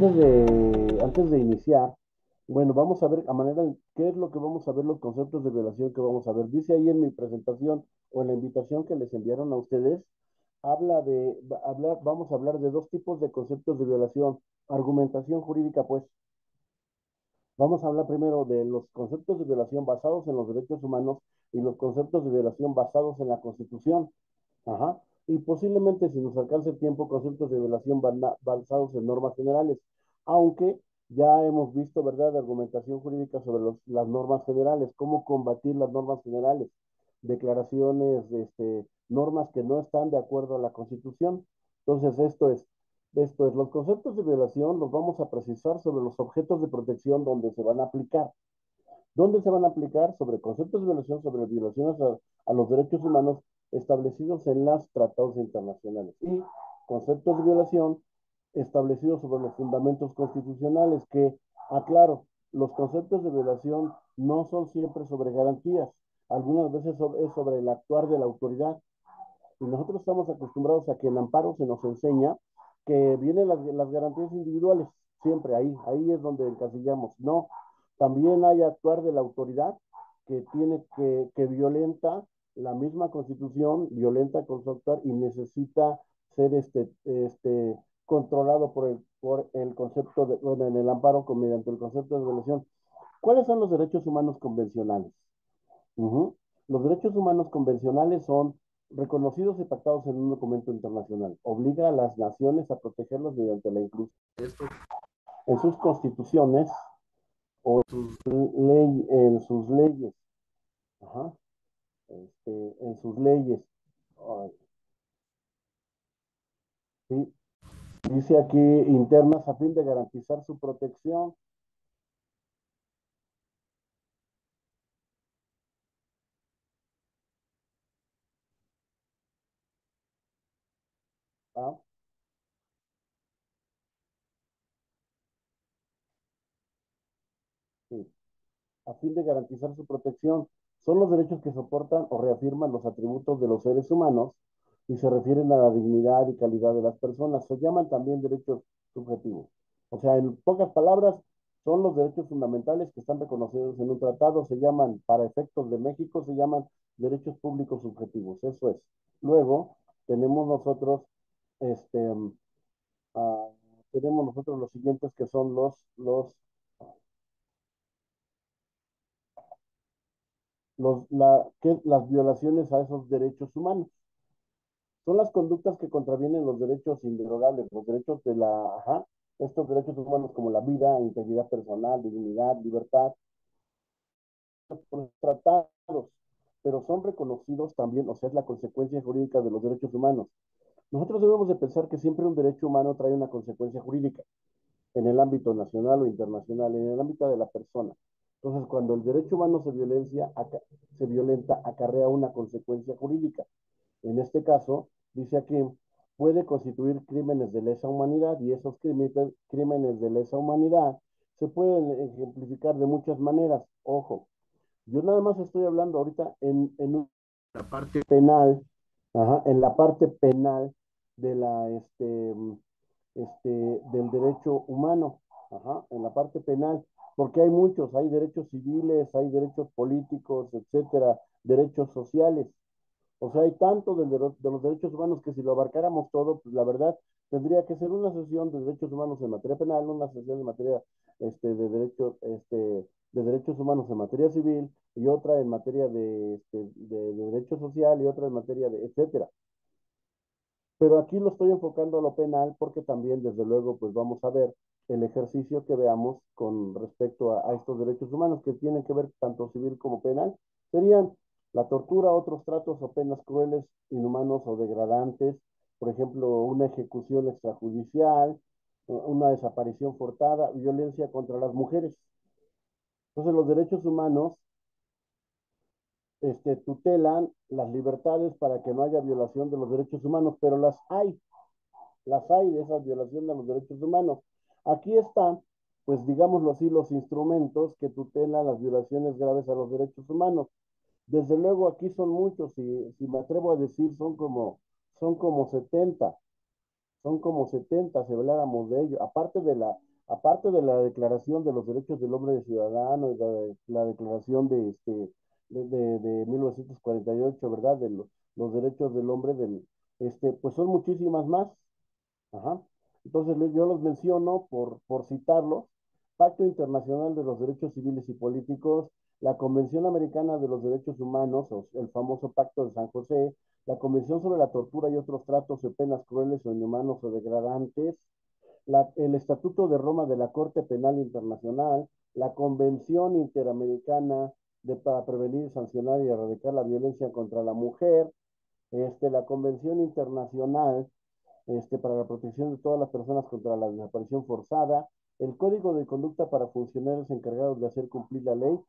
Antes de iniciar, bueno, vamos a ver a manera, qué es lo que vamos a ver, los conceptos de violación que vamos a ver. Dice ahí en mi presentación o en la invitación que les enviaron a ustedes, vamos a hablar de dos tipos de conceptos de violación. Argumentación jurídica, pues. Vamos a hablar primero de los conceptos de violación basados en los derechos humanos y los conceptos de violación basados en la Constitución. Ajá. Y posiblemente, si nos alcanza el tiempo, conceptos de violación basados en normas generales, aunque ya hemos visto, ¿verdad?, de argumentación jurídica sobre las normas generales, cómo combatir las normas generales, declaraciones, normas que no están de acuerdo a la Constitución. Entonces, esto es, los conceptos de violación los vamos a precisar sobre los objetos de protección donde se van a aplicar. ¿Dónde se van a aplicar? Sobre conceptos de violación, sobre violaciones a los derechos humanos establecidos en los tratados internacionales y conceptos de violación establecidos sobre los fundamentos constitucionales que, aclaro, los conceptos de violación no son siempre sobre garantías, algunas veces es sobre el actuar de la autoridad y nosotros estamos acostumbrados a que el amparo se nos enseña que vienen las garantías individuales, siempre ahí es donde encasillamos. No, también hay actuar de la autoridad que violenta la misma constitución, violenta con su actuar y necesita ser controlado por el concepto de, bueno, en el amparo mediante el concepto de violación. ¿Cuáles son los derechos humanos convencionales? Ujú. Los derechos humanos convencionales son reconocidos y pactados en un documento internacional. Obliga a las naciones a protegerlos mediante la inclusión en sus constituciones o en sus leyes. Ajá. En sus leyes. Ay, sí. Dice aquí internas a fin de garantizar su protección. ¿Ah? Sí. A fin de garantizar su protección. Son los derechos que soportan o reafirman los atributos de los seres humanos y se refieren a la dignidad y calidad de las personas. Se llaman también derechos subjetivos. O sea, en pocas palabras, son los derechos fundamentales que están reconocidos en un tratado, se llaman, para efectos de México, se llaman derechos públicos subjetivos. Eso es. Luego, tenemos nosotros, este, uh, tenemos nosotros los siguientes que son las violaciones a esos derechos humanos. Son las conductas que contravienen los derechos inderogables, los derechos estos derechos humanos como la vida, integridad personal, dignidad, libertad, por tratados, pero son reconocidos también, o sea, es la consecuencia jurídica de los derechos humanos. Nosotros debemos de pensar que siempre un derecho humano trae una consecuencia jurídica, en el ámbito nacional o internacional, en el ámbito de la persona. Entonces, cuando el derecho humano se violenta, acarrea una consecuencia jurídica. En este caso, dice aquí, puede constituir crímenes de lesa humanidad y esos crímenes de lesa humanidad se pueden ejemplificar de muchas maneras. Ojo, yo nada más estoy hablando ahorita la parte penal, en la parte penal de del derecho humano, en la parte penal, porque hay muchos, hay derechos civiles, hay derechos políticos, etcétera, derechos sociales. O sea, hay tanto de los derechos humanos que si lo abarcáramos todo, pues la verdad tendría que ser una sesión de derechos humanos en materia penal, una sesión de materia de derechos humanos en materia civil y otra en materia de derecho social y otra en materia de etcétera. Pero aquí lo estoy enfocando a lo penal porque también, desde luego, pues vamos a ver el ejercicio que veamos con respecto a estos derechos humanos que tienen que ver tanto civil como penal. Serían la tortura, otros tratos o penas crueles, inhumanos o degradantes, por ejemplo, una ejecución extrajudicial, una desaparición forzada, violencia contra las mujeres. Entonces, los derechos humanos tutelan las libertades para que no haya violación de los derechos humanos, pero las hay de esa violación de los derechos humanos. Aquí están, pues digámoslo así, los instrumentos que tutelan las violaciones graves a los derechos humanos. Desde luego aquí son muchos, y si me atrevo a decir, son como 70, si habláramos de ello, aparte aparte de la Declaración de los Derechos del Hombre y Ciudadano y la Declaración de 1948, ¿verdad? De los derechos del hombre, pues son muchísimas más. Ajá. Entonces yo los menciono por citarlos. Pacto Internacional de los Derechos Civiles y Políticos, la Convención Americana de los Derechos Humanos, o el famoso Pacto de San José, la Convención sobre la Tortura y otros tratos de penas crueles o inhumanos o degradantes, el Estatuto de Roma de la Corte Penal Internacional, la Convención Interamericana para prevenir, sancionar y erradicar la violencia contra la mujer, la Convención Internacional para la protección de todas las personas contra la desaparición forzada, el Código de Conducta para funcionarios encargados de hacer cumplir la ley,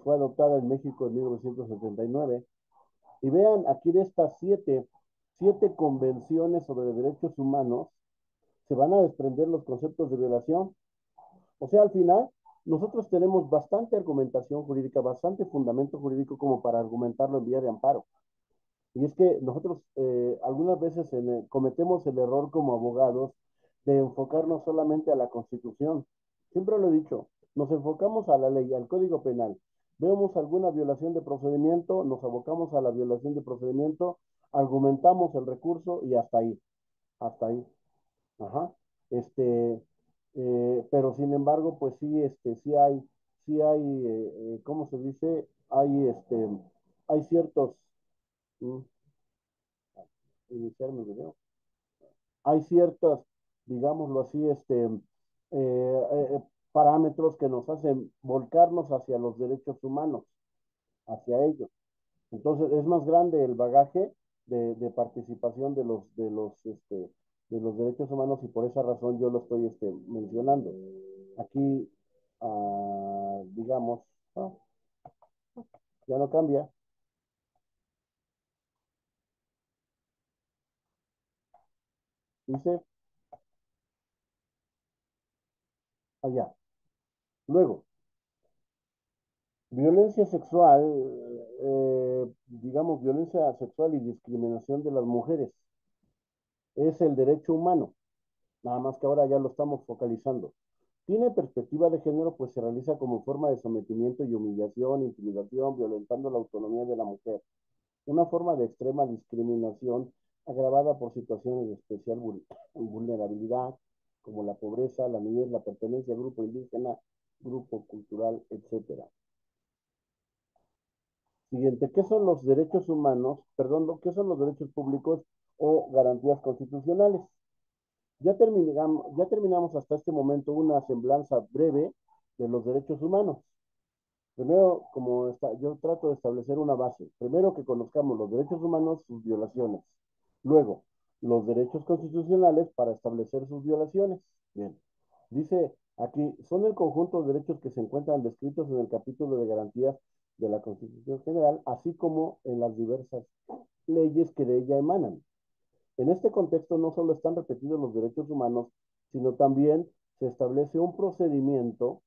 fue adoptada en México en 1979. Y vean, aquí de estas siete convenciones sobre derechos humanos, se van a desprender los conceptos de violación. O sea, al final, nosotros tenemos bastante argumentación jurídica, bastante fundamento jurídico como para argumentarlo en vía de amparo. Y es que nosotros algunas veces cometemos el error como abogados de enfocarnos solamente a la Constitución. Siempre lo he dicho, nos enfocamos a la ley, al Código Penal. Vemos alguna violación de procedimiento, nos abocamos a la violación de procedimiento, argumentamos el recurso y hasta ahí, hasta ahí. Ajá. Pero sin embargo, pues sí, ¿cómo se dice? Hay ciertos, mm, iniciar mi video. Hay ciertas, digámoslo así, parámetros que nos hacen volcarnos hacia los derechos humanos, hacia ellos. Entonces, es más grande el bagaje de participación de los derechos humanos y por esa razón yo lo estoy mencionando. Aquí, digamos, ah, ya no cambia, dice allá. Luego, violencia sexual, digamos, violencia sexual y discriminación de las mujeres, es el derecho humano, nada más que ahora ya lo estamos focalizando. Tiene perspectiva de género, pues se realiza como forma de sometimiento y humillación, intimidación, violentando la autonomía de la mujer. Una forma de extrema discriminación agravada por situaciones de especial vulnerabilidad, como la pobreza, la niñez, la pertenencia al grupo indígena, grupo cultural, etcétera. Siguiente, ¿qué son los derechos humanos? Perdón, ¿qué son los derechos públicos o garantías constitucionales? Ya terminamos hasta este momento una semblanza breve de los derechos humanos. Primero, yo trato de establecer una base. Primero que conozcamos los derechos humanos, sus violaciones. Luego, los derechos constitucionales para establecer sus violaciones. Bien. Dice aquí, son el conjunto de derechos que se encuentran descritos en el capítulo de garantías de la Constitución General, así como en las diversas leyes que de ella emanan. En este contexto no solo están repetidos los derechos humanos, sino también se establece un procedimiento,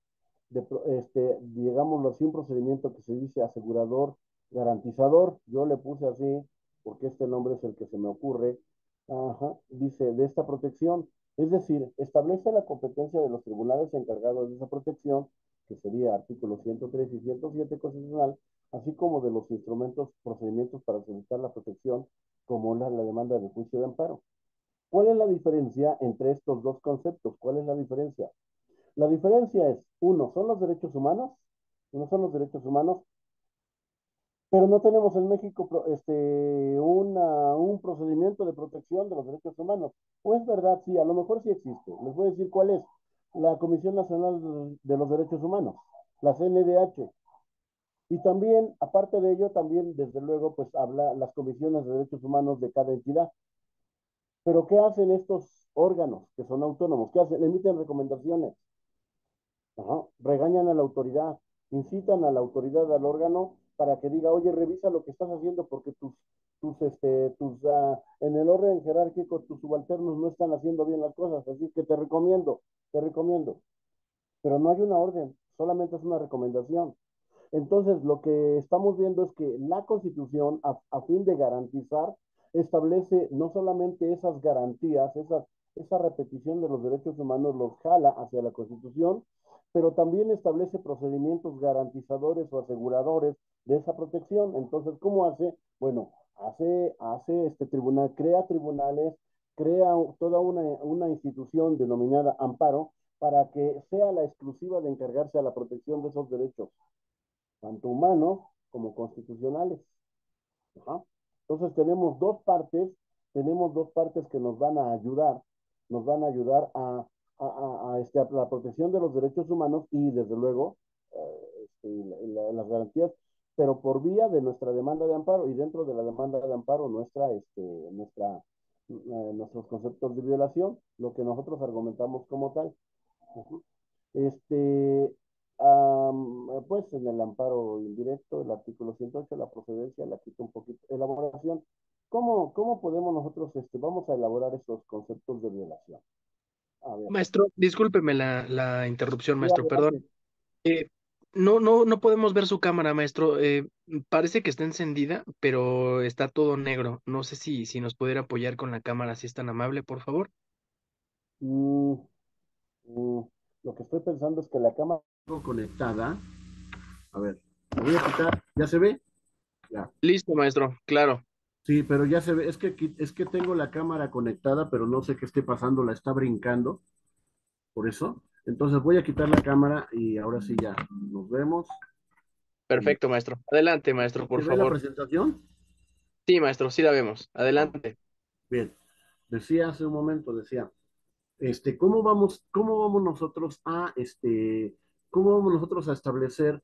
digámoslo así, un procedimiento que se dice asegurador, garantizador. Yo le puse así porque este nombre es el que se me ocurre. Ajá, dice, de esta protección. Es decir, establece la competencia de los tribunales encargados de esa protección, que sería artículos 103 y 107 constitucional, así como de los instrumentos, procedimientos para solicitar la protección, como la demanda de juicio de amparo. ¿Cuál es la diferencia entre estos dos conceptos? ¿Cuál es la diferencia? La diferencia es, uno son los derechos humanos, pero no tenemos en México un procedimiento de protección de los derechos humanos. ¿O es verdad? Sí, a lo mejor sí existe. Les voy a decir cuál es. La Comisión Nacional de los Derechos Humanos, la CNDH. Y también, aparte de ello, también, desde luego, pues habla las comisiones de derechos humanos de cada entidad. Pero ¿qué hacen estos órganos que son autónomos? ¿Qué hacen? Emiten recomendaciones. Ajá. Regañan a la autoridad, incitan a la autoridad, al órgano, para que diga, oye, revisa lo que estás haciendo porque en el orden jerárquico, tus subalternos no están haciendo bien las cosas, así que te recomiendo. Pero no hay una orden, solamente es una recomendación. Entonces, lo que estamos viendo es que la Constitución, a fin de garantizar, establece no solamente esas garantías, esa repetición de los derechos humanos los jala hacia la Constitución, pero también establece procedimientos garantizadores o aseguradores de esa protección. Entonces, ¿cómo hace? Bueno, hace este tribunal, crea tribunales, crea toda una institución denominada amparo para que sea la exclusiva de encargarse a la protección de esos derechos, tanto humanos como constitucionales. Ajá. Entonces tenemos dos partes que nos van a ayudar a la protección de los derechos humanos y desde luego las garantías, pero por vía de nuestra demanda de amparo y dentro de la demanda de amparo nuestros conceptos de violación, lo que nosotros argumentamos como tal. Ujú. Este, pues en el amparo indirecto, el artículo 108, la procedencia, la quita un poquito. Elaboración. ¿Cómo podemos nosotros, vamos a elaborar esos conceptos de violación? A ver, Maestro, discúlpeme la interrupción, sí, maestro, perdón. adelante. Eh, no podemos ver su cámara, maestro. Parece que está encendida, pero está todo negro. No sé si nos pudiera apoyar con la cámara, si es tan amable, por favor. Mm, mm, lo que estoy pensando es que la cámara conectada, a ver, la voy a quitar, ¿ya se ve? Ya. Listo, maestro, claro. Sí, pero ya se ve, es que tengo la cámara conectada, pero no sé qué esté pasando, la está brincando, por eso. Entonces voy a quitar la cámara y ahora sí ya nos vemos. Y Perfecto, maestro. Adelante, maestro, por ¿se ve la favor. presentación? Sí, maestro, sí la vemos. Ah, Adelante. bien. Decía hace un momento, decía, ¿cómo vamos nosotros cómo vamos nosotros a establecer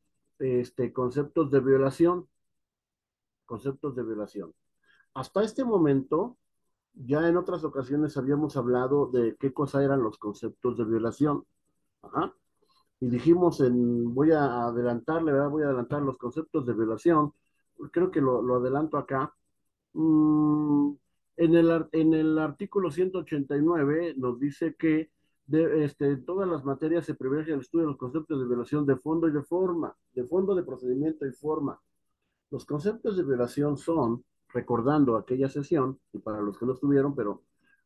conceptos de violación? Conceptos de violación. Hasta este momento, ya en otras ocasiones habíamos hablado de qué cosa eran los conceptos de violación. Ajá. Y dijimos voy a adelantarle, ¿verdad? Voy a adelantar los conceptos de violación. Creo que lo adelanto acá. Mm, en el artículo 189 nos dice que en todas las materias se privilegia el estudio de los conceptos de violación de fondo y de forma, de fondo, de procedimiento y forma. Los conceptos de violación son, recordando aquella sesión, y para los que no estuvieron, pero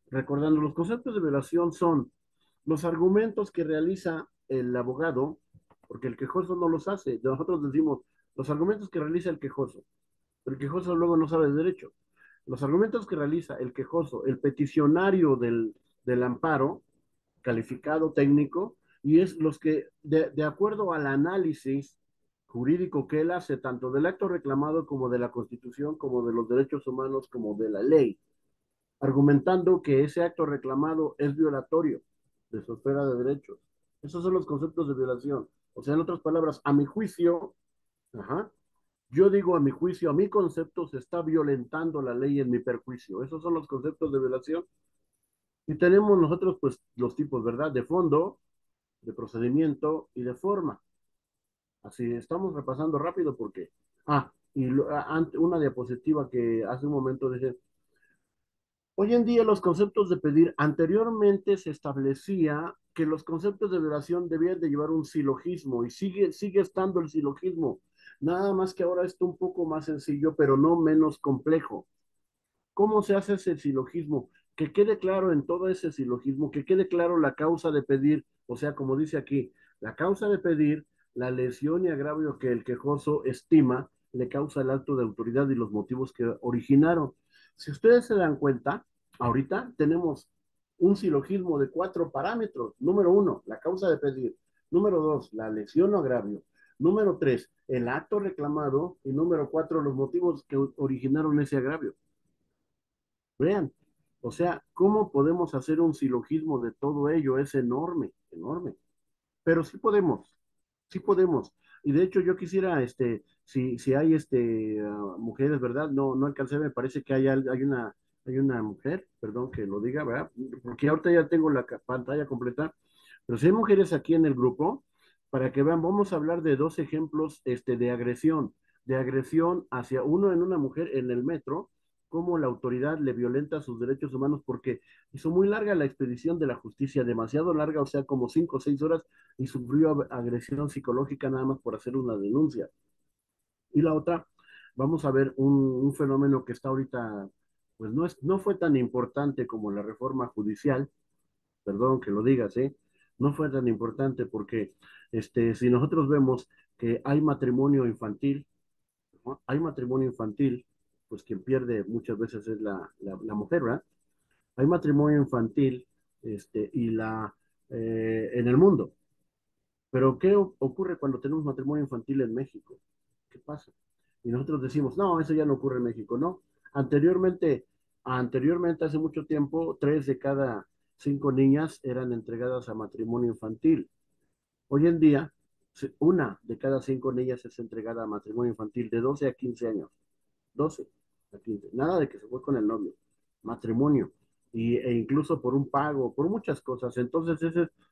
recordando, los conceptos de violación son los argumentos que realiza el abogado, porque el quejoso no los hace. Nosotros decimos los argumentos que realiza el quejoso, pero el quejoso luego no sabe de derecho. Los argumentos que realiza el quejoso, el peticionario del amparo, calificado técnico, y es los que, de acuerdo al análisis jurídico que él hace, tanto del acto reclamado como de la Constitución, como de los derechos humanos, como de la ley, argumentando que ese acto reclamado es violatorio de su esfera de derechos. Esos son los conceptos de violación. O sea, en otras palabras, a mi juicio, ajá, yo digo a mi juicio, a mi concepto se está violentando la ley en mi perjuicio. Esos son los conceptos de violación. Y tenemos nosotros, pues, los tipos, ¿verdad? De fondo, de procedimiento y de forma. Así estamos repasando rápido porque, una diapositiva que hace un momento dije, hoy en día los conceptos de pedir, anteriormente se establecía que los conceptos de violación debían de llevar un silogismo y sigue estando el silogismo, nada más que ahora está un poco más sencillo, pero no menos complejo. ¿Cómo se hace ese silogismo? Que quede claro en todo ese silogismo, que quede claro la causa de pedir, o sea, como dice aquí, la causa de pedir, la lesión y agravio que el quejoso estima le causa el acto de autoridad y los motivos que originaron. Si ustedes se dan cuenta, ahorita tenemos un silogismo de 4 parámetros. Número 1, la causa de pedir. Número 2, la lesión o agravio. Número 3, el acto reclamado. Y número 4, los motivos que originaron ese agravio. Vean, o sea, ¿cómo podemos hacer un silogismo de todo ello? Es enorme, enorme. Pero sí podemos, sí podemos. Y de hecho yo quisiera, si hay mujeres, ¿verdad? No alcancé, me parece que hay una mujer, perdón que lo diga, ¿verdad? Porque ahorita ya tengo la pantalla completa, pero si hay mujeres aquí en el grupo, para que vean, vamos a hablar de dos ejemplos, de agresión hacia uno en una mujer en el metro, cómo la autoridad le violenta sus derechos humanos porque hizo muy larga la expedición de la justicia, demasiado larga, o sea, como 5 o 6 horas, y sufrió agresión psicológica nada más por hacer una denuncia. Y la otra, vamos a ver un fenómeno que está ahorita, pues no fue tan importante como la reforma judicial, perdón que lo digas, ¿eh? No fue tan importante porque si nosotros vemos que hay matrimonio infantil, ¿no? Hay matrimonio infantil, pues quien pierde muchas veces es la mujer, ¿verdad? Hay matrimonio infantil y en el mundo. Pero ¿qué ocurre cuando tenemos matrimonio infantil en México? ¿Qué pasa? Y nosotros decimos, no, eso ya no ocurre en México, ¿no? Anteriormente, anteriormente, hace mucho tiempo, 3 de cada 5 niñas eran entregadas a matrimonio infantil. Hoy en día, 1 de cada 5 niñas es entregada a matrimonio infantil de 12 a 15 años. 12 a 15. Nada de que se fue con el novio. Matrimonio. E incluso por un pago, por muchas cosas. Entonces,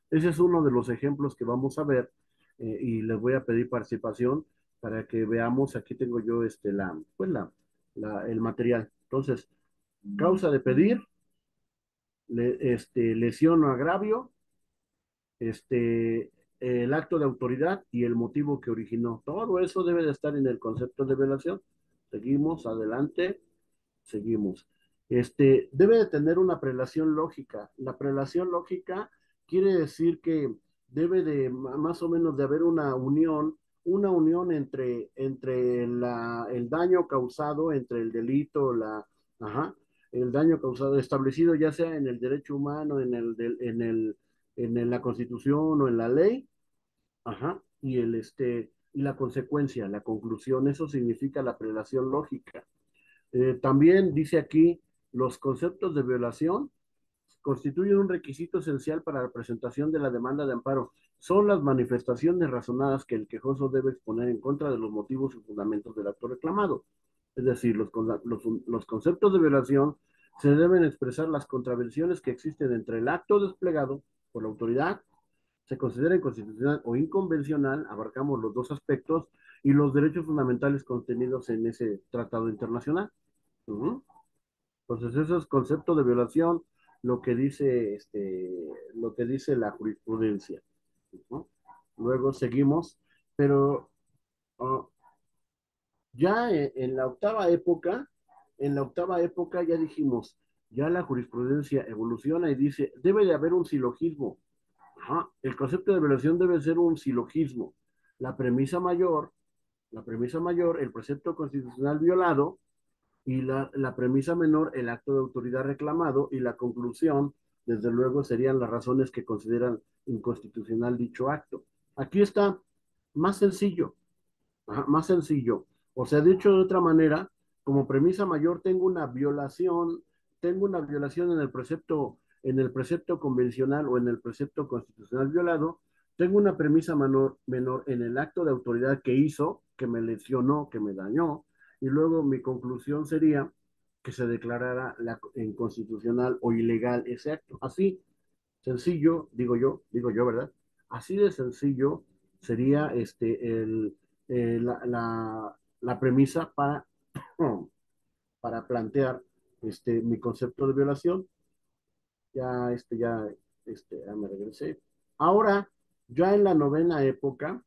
ese es uno de los ejemplos que vamos a ver y les voy a pedir participación para que veamos. Aquí tengo yo el material. Entonces, causa de pedir, lesión o agravio, este, el acto de autoridad y el motivo que originó. Todo eso debe de estar en el concepto de violación. Seguimos adelante. Seguimos. Debe de tener una prelación lógica. La prelación lógica quiere decir que debe de más o menos de haber una unión entre el daño causado, entre el delito, ajá, el daño causado establecido ya sea en el derecho humano, la Constitución o en la ley, ajá, y la consecuencia, la conclusión. Eso significa la prelación lógica. También dice aquí, los conceptos de violación constituyen un requisito esencial para la presentación de la demanda de amparo. Son las manifestaciones razonadas que el quejoso debe exponer en contra de los motivos y fundamentos del acto reclamado. Es decir, los conceptos de violación se deben expresar las contravenciones que existen entre el acto desplegado por la autoridad, se considera inconstitucional o inconvencional, abarcamos los dos aspectos, y los derechos fundamentales contenidos en ese tratado internacional. Uh-huh. Entonces, eso es concepto de violación, lo que dice, lo que dice la jurisprudencia. Uh-huh. Luego seguimos, pero uh, ya en la octava época ya dijimos, ya la jurisprudencia evoluciona y dice, debe de haber un silogismo. Ajá. El concepto de violación debe ser un silogismo. La premisa mayor, el precepto constitucional violado, y la premisa menor, el acto de autoridad reclamado, y la conclusión, desde luego, serían las razones que consideran inconstitucional dicho acto. Aquí está más sencillo, ajá, más sencillo. O sea, dicho de otra manera, como premisa mayor tengo una violación en el precepto convencional o en el precepto constitucional violado, tengo una premisa menor en el acto de autoridad que hizo, que me lesionó, que me dañó, y luego mi conclusión sería que se declarara inconstitucional o ilegal ese acto. Así, sencillo, digo yo, ¿verdad? Así de sencillo sería la premisa para plantear mi concepto de violación. Ya me regresé. Ahora, ya en la novena época,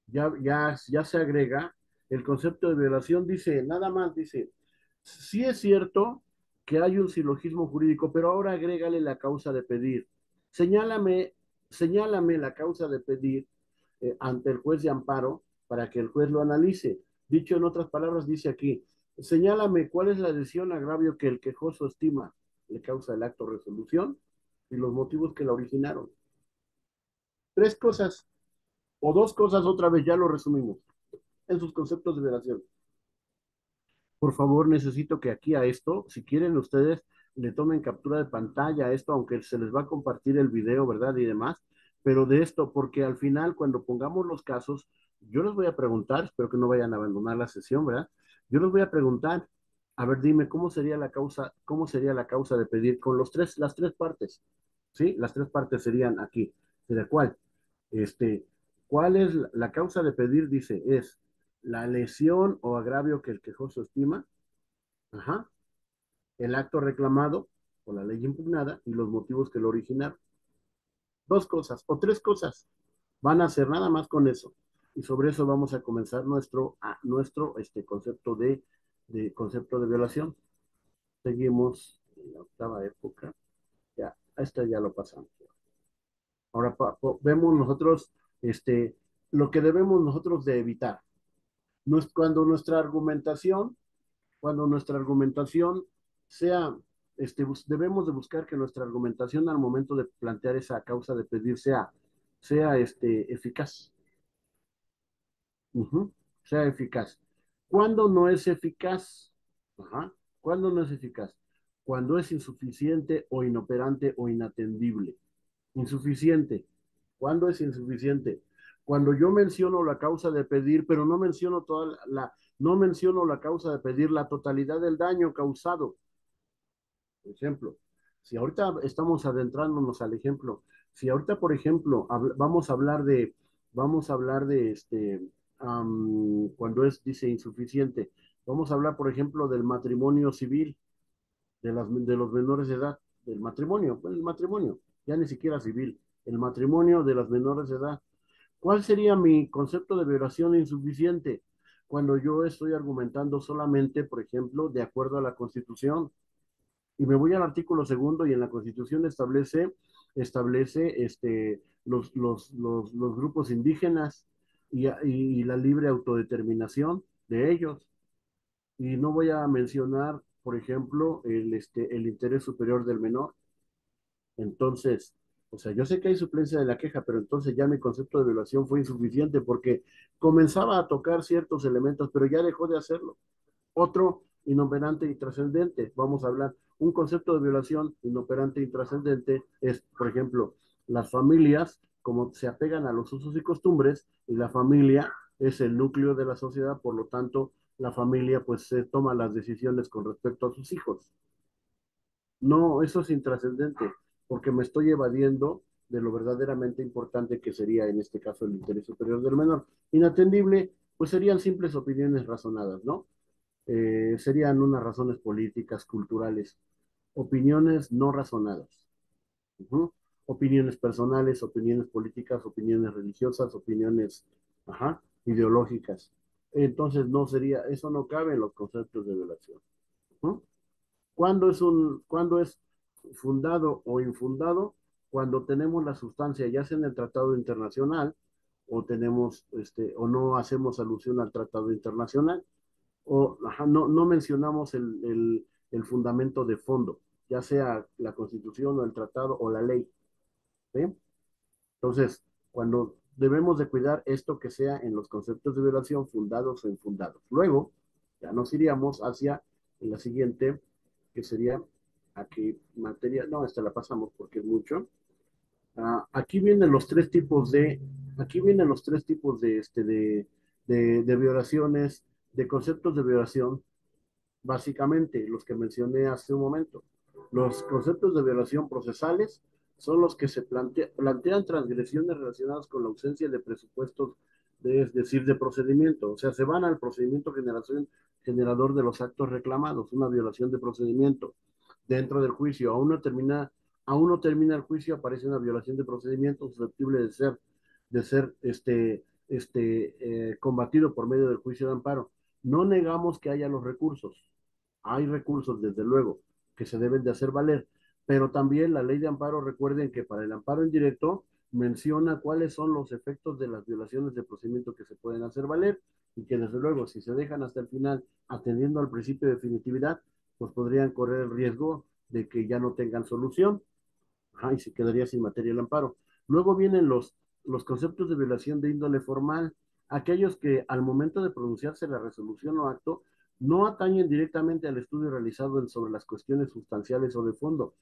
ya se agrega el concepto de violación, dice, nada más dice, sí es cierto que hay un silogismo jurídico, pero ahora agrégale la causa de pedir. Señálame, señálame la causa de pedir ante el juez de amparo para que el juez lo analice. Dicho en otras palabras, dice aquí, señálame cuál es la lesión agravio que el quejoso estima le causa el acto de resolución y los motivos que la originaron. 3 cosas, o 2 cosas otra vez, ya lo resumimos en sus conceptos de violación. Por favor, necesito que aquí a esto, si quieren ustedes, le tomen captura de pantalla a esto, aunque se les va a compartir el video, ¿verdad? Y demás, pero de esto, porque al final, cuando pongamos los casos, yo les voy a preguntar, espero que no vayan a abandonar la sesión, ¿verdad? Yo les voy a preguntar, a ver, dime, cómo sería la causa de pedir con las tres partes? ¿Sí? Las 3 partes serían aquí. ¿De cuál? Este, ¿Cuál es la causa de pedir? Dice, es la lesión o agravio que el quejoso estima, ajá, el acto reclamado o la ley impugnada y los motivos que lo originaron. 2 cosas o 3 cosas van a ser nada más con eso. Y sobre eso vamos a comenzar nuestro concepto concepto de violación. Seguimos en la octava época. Ya, esta ya lo pasamos. Ahora vemos nosotros este, lo que debemos nosotros de evitar. No es cuando nuestra argumentación sea, debemos de buscar que nuestra argumentación al momento de plantear esa causa de pedir sea eficaz. Ujú, sea eficaz. ¿Cuándo no es eficaz? Ajá. ¿Cuándo no es eficaz? Cuando es insuficiente o inoperante o inatendible. Insuficiente. ¿Cuándo es insuficiente? Cuando yo menciono la causa de pedir, pero no menciono no menciono la causa de pedir la totalidad del daño causado. Por ejemplo, si ahorita estamos adentrándonos al ejemplo, si ahorita, por ejemplo, vamos a hablar de cuando dice insuficiente, vamos a hablar, por ejemplo, del matrimonio civil, de los menores de edad, del matrimonio, pues el matrimonio, ya ni siquiera civil, el matrimonio de las menores de edad. ¿Cuál sería mi concepto de violación insuficiente? Cuando yo estoy argumentando solamente, por ejemplo, de acuerdo a la Constitución, y me voy al artículo segundo y en la Constitución establece los grupos indígenas y la libre autodeterminación de ellos. Y no voy a mencionar, por ejemplo, el interés superior del menor. Entonces, o sea, yo sé que hay suplencia de la queja, pero entonces ya mi concepto de violación fue insuficiente porque comenzaba a tocar ciertos elementos, pero ya dejó de hacerlo. Otro inoperante y trascendente. Vamos a hablar. Un concepto de violación inoperante y trascendente es, por ejemplo, las familias, como se apegan a los usos y costumbres, y la familia es el núcleo de la sociedad, por lo tanto, la familia pues se toma las decisiones con respecto a sus hijos. No, eso es intrascendente, porque me estoy evadiendo de lo verdaderamente importante que sería en este caso el interés superior del menor. Inatendible, pues serían simples opiniones razonadas, ¿no? Serían unas razones políticas, culturales, opiniones no razonadas. Ujú. Opiniones personales, opiniones políticas, opiniones religiosas, opiniones, ajá, ideológicas. Entonces eso no cabe en los conceptos de violación. Ujú. ¿Cuándo es fundado o infundado? Cuando tenemos la sustancia, ya sea en el tratado internacional, o no hacemos alusión al tratado internacional, o ajá, no mencionamos el fundamento de fondo, ya sea la constitución o el tratado o la ley. ¿Sí? Entonces, cuando debemos de cuidar esto que sea en los conceptos de violación fundados o infundados. Luego, ya nos iríamos hacia la siguiente, que sería aquí materia, no, esta la pasamos porque es mucho. Aquí vienen los tres tipos aquí vienen los tres tipos de violaciones, de conceptos de violación, básicamente los que mencioné hace un momento. Los conceptos de violación procesales son los que se plantean transgresiones relacionadas con la ausencia de presupuestos, es decir, de procedimiento. O sea, se van al procedimiento generador de los actos reclamados, una violación de procedimiento dentro del juicio. Aún no termina el juicio, aparece una violación de procedimiento susceptible de ser combatido por medio del juicio de amparo. No negamos que haya los recursos, hay recursos, desde luego, que se deben de hacer valer, pero también la ley de amparo, recuerden que para el amparo indirecto menciona cuáles son los efectos de las violaciones de procedimiento que se pueden hacer valer y que desde luego si se dejan hasta el final atendiendo al principio de definitividad, pues podrían correr el riesgo de que ya no tengan solución. Ajá, y se quedaría sin materia el amparo. Luego vienen los conceptos de violación de índole formal, aquellos que al momento de pronunciarse la resolución o acto no atañen directamente al estudio realizado sobre las cuestiones sustanciales o de fondo,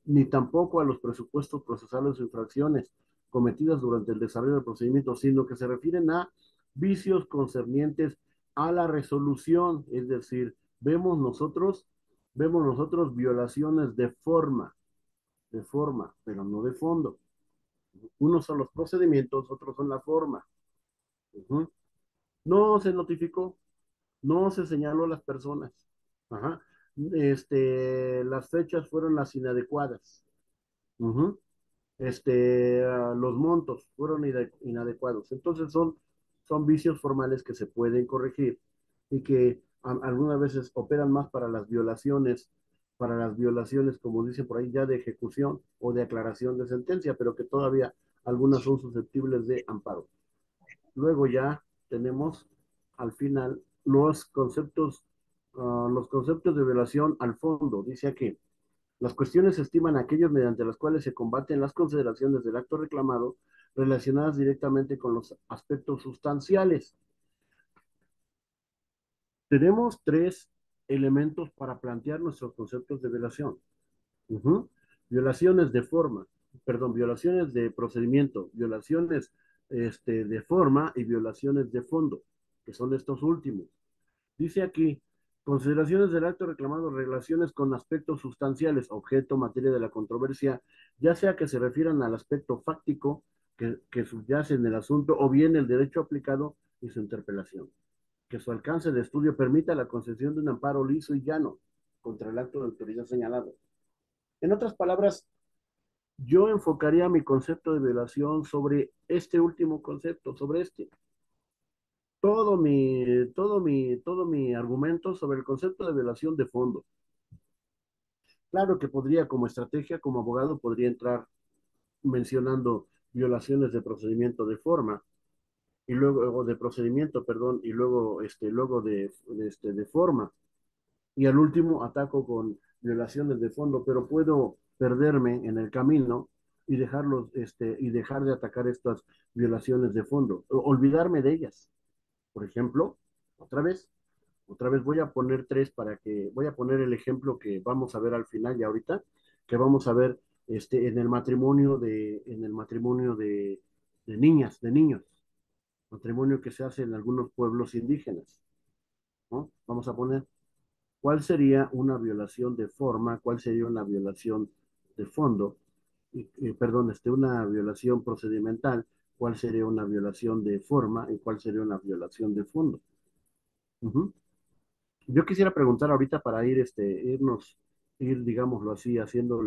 ni tampoco a los presupuestos procesales o infracciones cometidas durante el desarrollo del procedimiento, sino que se refieren a vicios concernientes a la resolución, es decir, vemos nosotros violaciones de forma, pero no de fondo. Unos son los procedimientos, otros son la forma. Uh-huh. No se notificó, no se señaló a las personas. Ajá. Las fechas fueron las inadecuadas. Uh-huh. Los montos fueron inadecuados. Entonces son vicios formales que se pueden corregir y que algunas veces operan más para las violaciones, como dicen por ahí, ya de ejecución o de aclaración de sentencia, pero que todavía algunas son susceptibles de amparo. Luego ya tenemos al final los conceptos de violación al fondo. Dice aquí, las cuestiones se estiman aquellos mediante las cuales se combaten las consideraciones del acto reclamado relacionadas directamente con los aspectos sustanciales. Tenemos tres elementos para plantear nuestros conceptos de violación. Uh-huh. Violaciones de forma, perdón, violaciones de procedimiento, violaciones de forma y violaciones de fondo, que son estos últimos. Dice aquí, consideraciones del acto reclamado, relaciones con aspectos sustanciales, objeto, materia de la controversia, ya sea que se refieran al aspecto fáctico que subyace en el asunto o bien el derecho aplicado y su interpelación. Que su alcance de estudio permita la concesión de un amparo liso y llano contra el acto de autoridad señalado. En otras palabras, yo enfocaría mi concepto de violación sobre este último concepto, sobre este. Todo mi argumento sobre el concepto de violación de fondo. Claro que podría, como estrategia, como abogado, podría entrar mencionando violaciones de procedimiento de forma, y luego, o de procedimiento, perdón, y luego de forma, y al último ataco con violaciones de fondo, pero puedo perderme en el camino y dejar de atacar estas violaciones de fondo, olvidarme de ellas. Por ejemplo, otra vez, otra vez voy a poner el ejemplo que vamos a ver al final y ahorita, que vamos a ver en el matrimonio de niñas, de niños, matrimonio que se hace en algunos pueblos indígenas, ¿no? Vamos a poner cuál sería una violación de forma, cuál sería una violación de fondo, perdón, una violación procedimental, cuál sería una violación de forma y cuál sería una violación de fondo. Uh-huh. Yo quisiera preguntar ahorita para digámoslo así, haciendo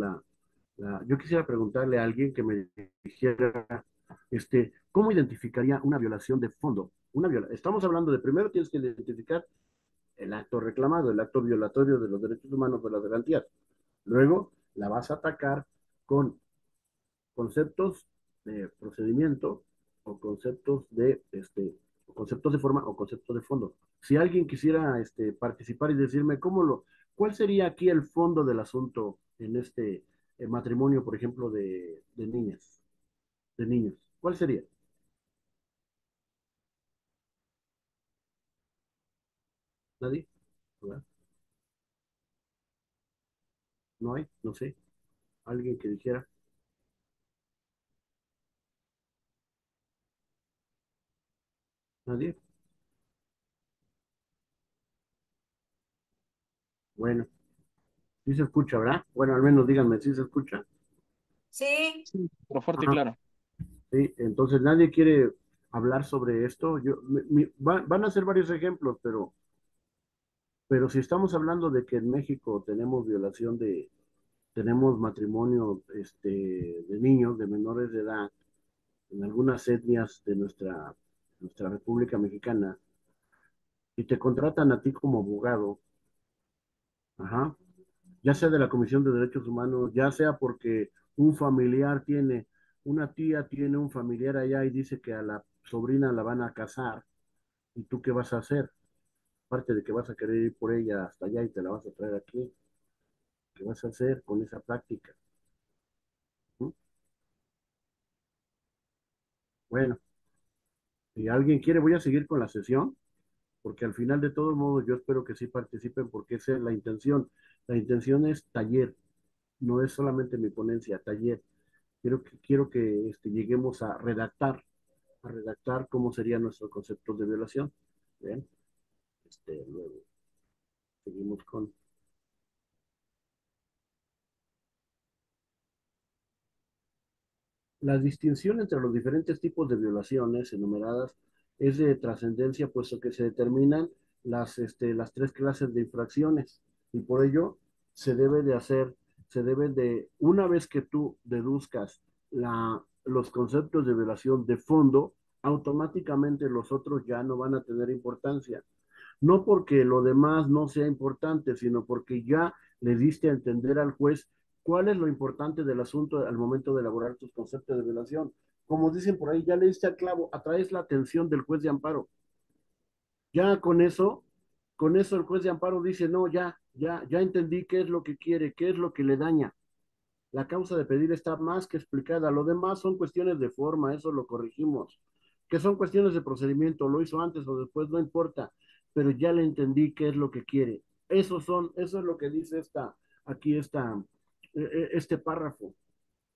yo quisiera preguntarle a alguien que me dijera, ¿cómo identificaría una violación de fondo? Estamos hablando de primero tienes que identificar el acto reclamado, el acto violatorio de los derechos humanos de las garantías. Luego la vas a atacar con conceptos de procedimiento o conceptos de forma o conceptos de fondo. Si alguien quisiera participar y decirme cuál sería aquí el fondo del asunto en este matrimonio, por ejemplo, de niñas, de niños, ¿cuál sería? ¿Nadie? ¿Verdad? ¿No hay? No sé. ¿Alguien que dijera? ¿Nadie? Bueno, sí se escucha, ¿verdad? Bueno, al menos díganme si se escucha. Sí, Sí, pero fuerte y Ajá. claro. Sí, entonces nadie quiere hablar sobre esto. Van a ser varios ejemplos, pero si estamos hablando de que en México tenemos matrimonio de niños, de menores de edad, en algunas etnias de nuestra República Mexicana, y te contratan a ti como abogado, ajá, ya sea de la Comisión de Derechos Humanos, ya sea porque una tía tiene un familiar allá y dice que a la sobrina la van a casar, ¿y tú qué vas a hacer? Aparte de que vas a querer ir por ella hasta allá y te la vas a traer aquí, ¿qué vas a hacer con esa práctica? ¿Mm? Bueno, si alguien quiere, voy a seguir con la sesión, porque al final de todos modos yo espero que sí participen, porque esa es la intención. La intención es taller, no es solamente mi ponencia, taller. Quiero que lleguemos a redactar cómo serían nuestros conceptos de violación. Bien, luego seguimos con la distinción entre los diferentes tipos de violaciones enumeradas es de trascendencia, puesto que se determinan las tres clases de infracciones y por ello se debe de hacer, una vez que tú deduzcas los conceptos de violación de fondo, automáticamente los otros ya no van a tener importancia. No porque lo demás no sea importante, sino porque ya le diste a entender al juez cuál es lo importante del asunto al momento de elaborar tus conceptos de violación. como dicen por ahí, ya le diste al clavo, atraes la atención del juez de amparo. Ya con eso el juez de amparo dice, no, ya entendí qué es lo que quiere, qué es lo que le daña. La causa de pedir está más que explicada. Lo demás son cuestiones de forma, eso lo corregimos. Que son cuestiones de procedimiento, lo hizo antes o después, no importa, pero ya le entendí qué es lo que quiere. Eso es lo que dice aquí este párrafo.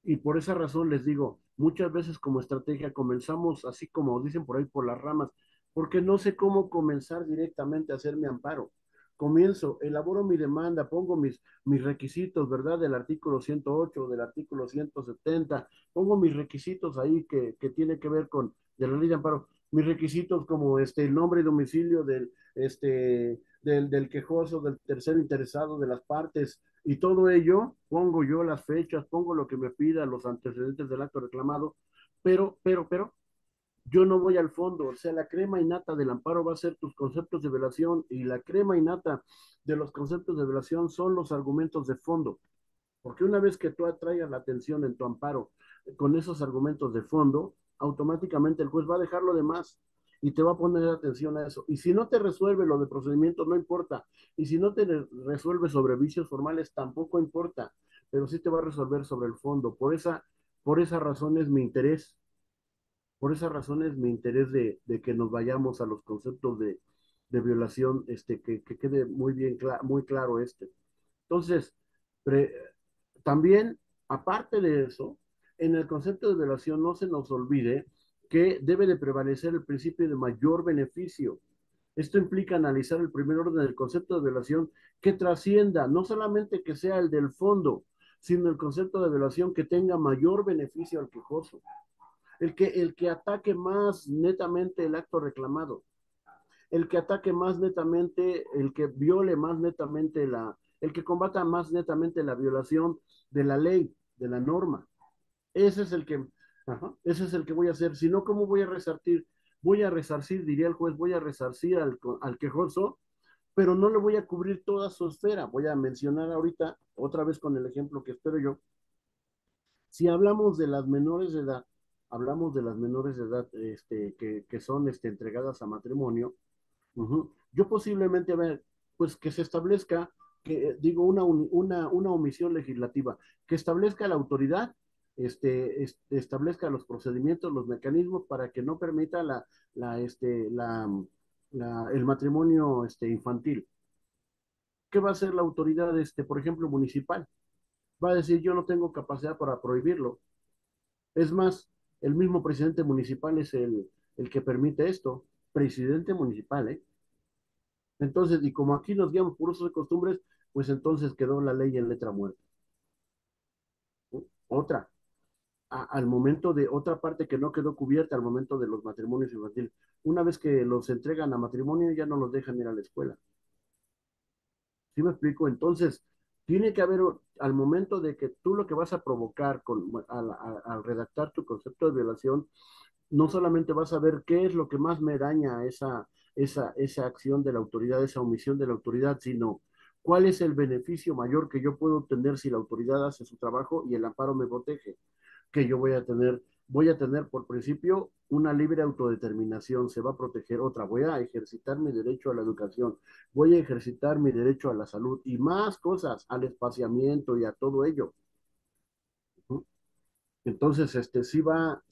Y por esa razón les digo, muchas veces como estrategia comenzamos así como dicen por ahí por las ramas, porque no sé cómo comenzar directamente a hacer mi amparo. Comienzo, elaboro mi demanda, pongo mis requisitos, ¿verdad? Del artículo 108, del artículo 170, pongo mis requisitos ahí que tiene que ver con, de la ley de amparo, mis requisitos como el nombre y domicilio del quejoso, del tercero interesado, de las partes, y todo ello, pongo yo las fechas, pongo lo que me pida, los antecedentes del acto reclamado, pero, yo no voy al fondo, o sea, la crema innata del amparo va a ser tus conceptos de violación y la crema innata de los conceptos de violación son los argumentos de fondo, porque una vez que tú atraigas la atención en tu amparo con esos argumentos de fondo, automáticamente el juez va a dejar lo demás y te va a poner atención a eso. Y si no te resuelve lo de procedimiento, no importa. Y si no te resuelve sobre vicios formales, tampoco importa. Pero sí te va a resolver sobre el fondo. Por esa razón es mi interés. Por esa razón es mi interés de que nos vayamos a los conceptos de violación, que quede muy bien, muy claro este. Entonces, pre, también, aparte de eso, en el concepto de violación no se nos olvide que debe de prevalecer el principio de mayor beneficio. Esto implica analizar el primer orden del concepto de violación que trascienda, no solamente que sea el del fondo, sino el concepto de violación que tenga mayor beneficio al quejoso, el que ataque más netamente el acto reclamado, el que ataque más netamente, el que viole más netamente el que combata más netamente la violación de la ley, de la norma. Ese es el que, ese es el que voy a hacer. Si no, ¿cómo voy a resarcir? Voy a resarcir, diría el juez, voy a resarcir al quejoso, pero no le voy a cubrir toda su esfera. Voy a mencionar ahorita, otra vez con el ejemplo que espero yo, si hablamos de las menores de edad, hablamos de las menores de edad que son entregadas a matrimonio. Yo posiblemente, a ver, pues que se establezca, digo, una omisión legislativa, que establezca la autoridad, establezca los procedimientos, los mecanismos para que no permita la, este, el matrimonio infantil. ¿Qué va a hacer la autoridad, por ejemplo, municipal? Va a decir, yo no tengo capacidad para prohibirlo. Es más, el mismo presidente municipal es el que permite esto, presidente municipal, ¿eh? Entonces, y como aquí nos guiamos por usos y costumbres, pues entonces quedó la ley en letra muerta. Otra, al momento de otra parte que no quedó cubierta al momento de los matrimonios infantiles. Una vez que los entregan a matrimonio, ya no los dejan ir a la escuela. ¿Sí me explico? Entonces, tiene que haber, al momento de que tú lo que vas a provocar al redactar tu concepto de violación, no solamente vas a ver qué es lo que más me daña esa acción de la autoridad, esa omisión de la autoridad, sino cuál es el beneficio mayor que yo puedo obtener si la autoridad hace su trabajo y el amparo me protege, que yo voy a tener por principio una libre autodeterminación, se va a proteger otra, voy a ejercitar mi derecho a la educación, voy a ejercitar mi derecho a la salud y más cosas, al espaciamiento y a todo ello. Entonces, sí va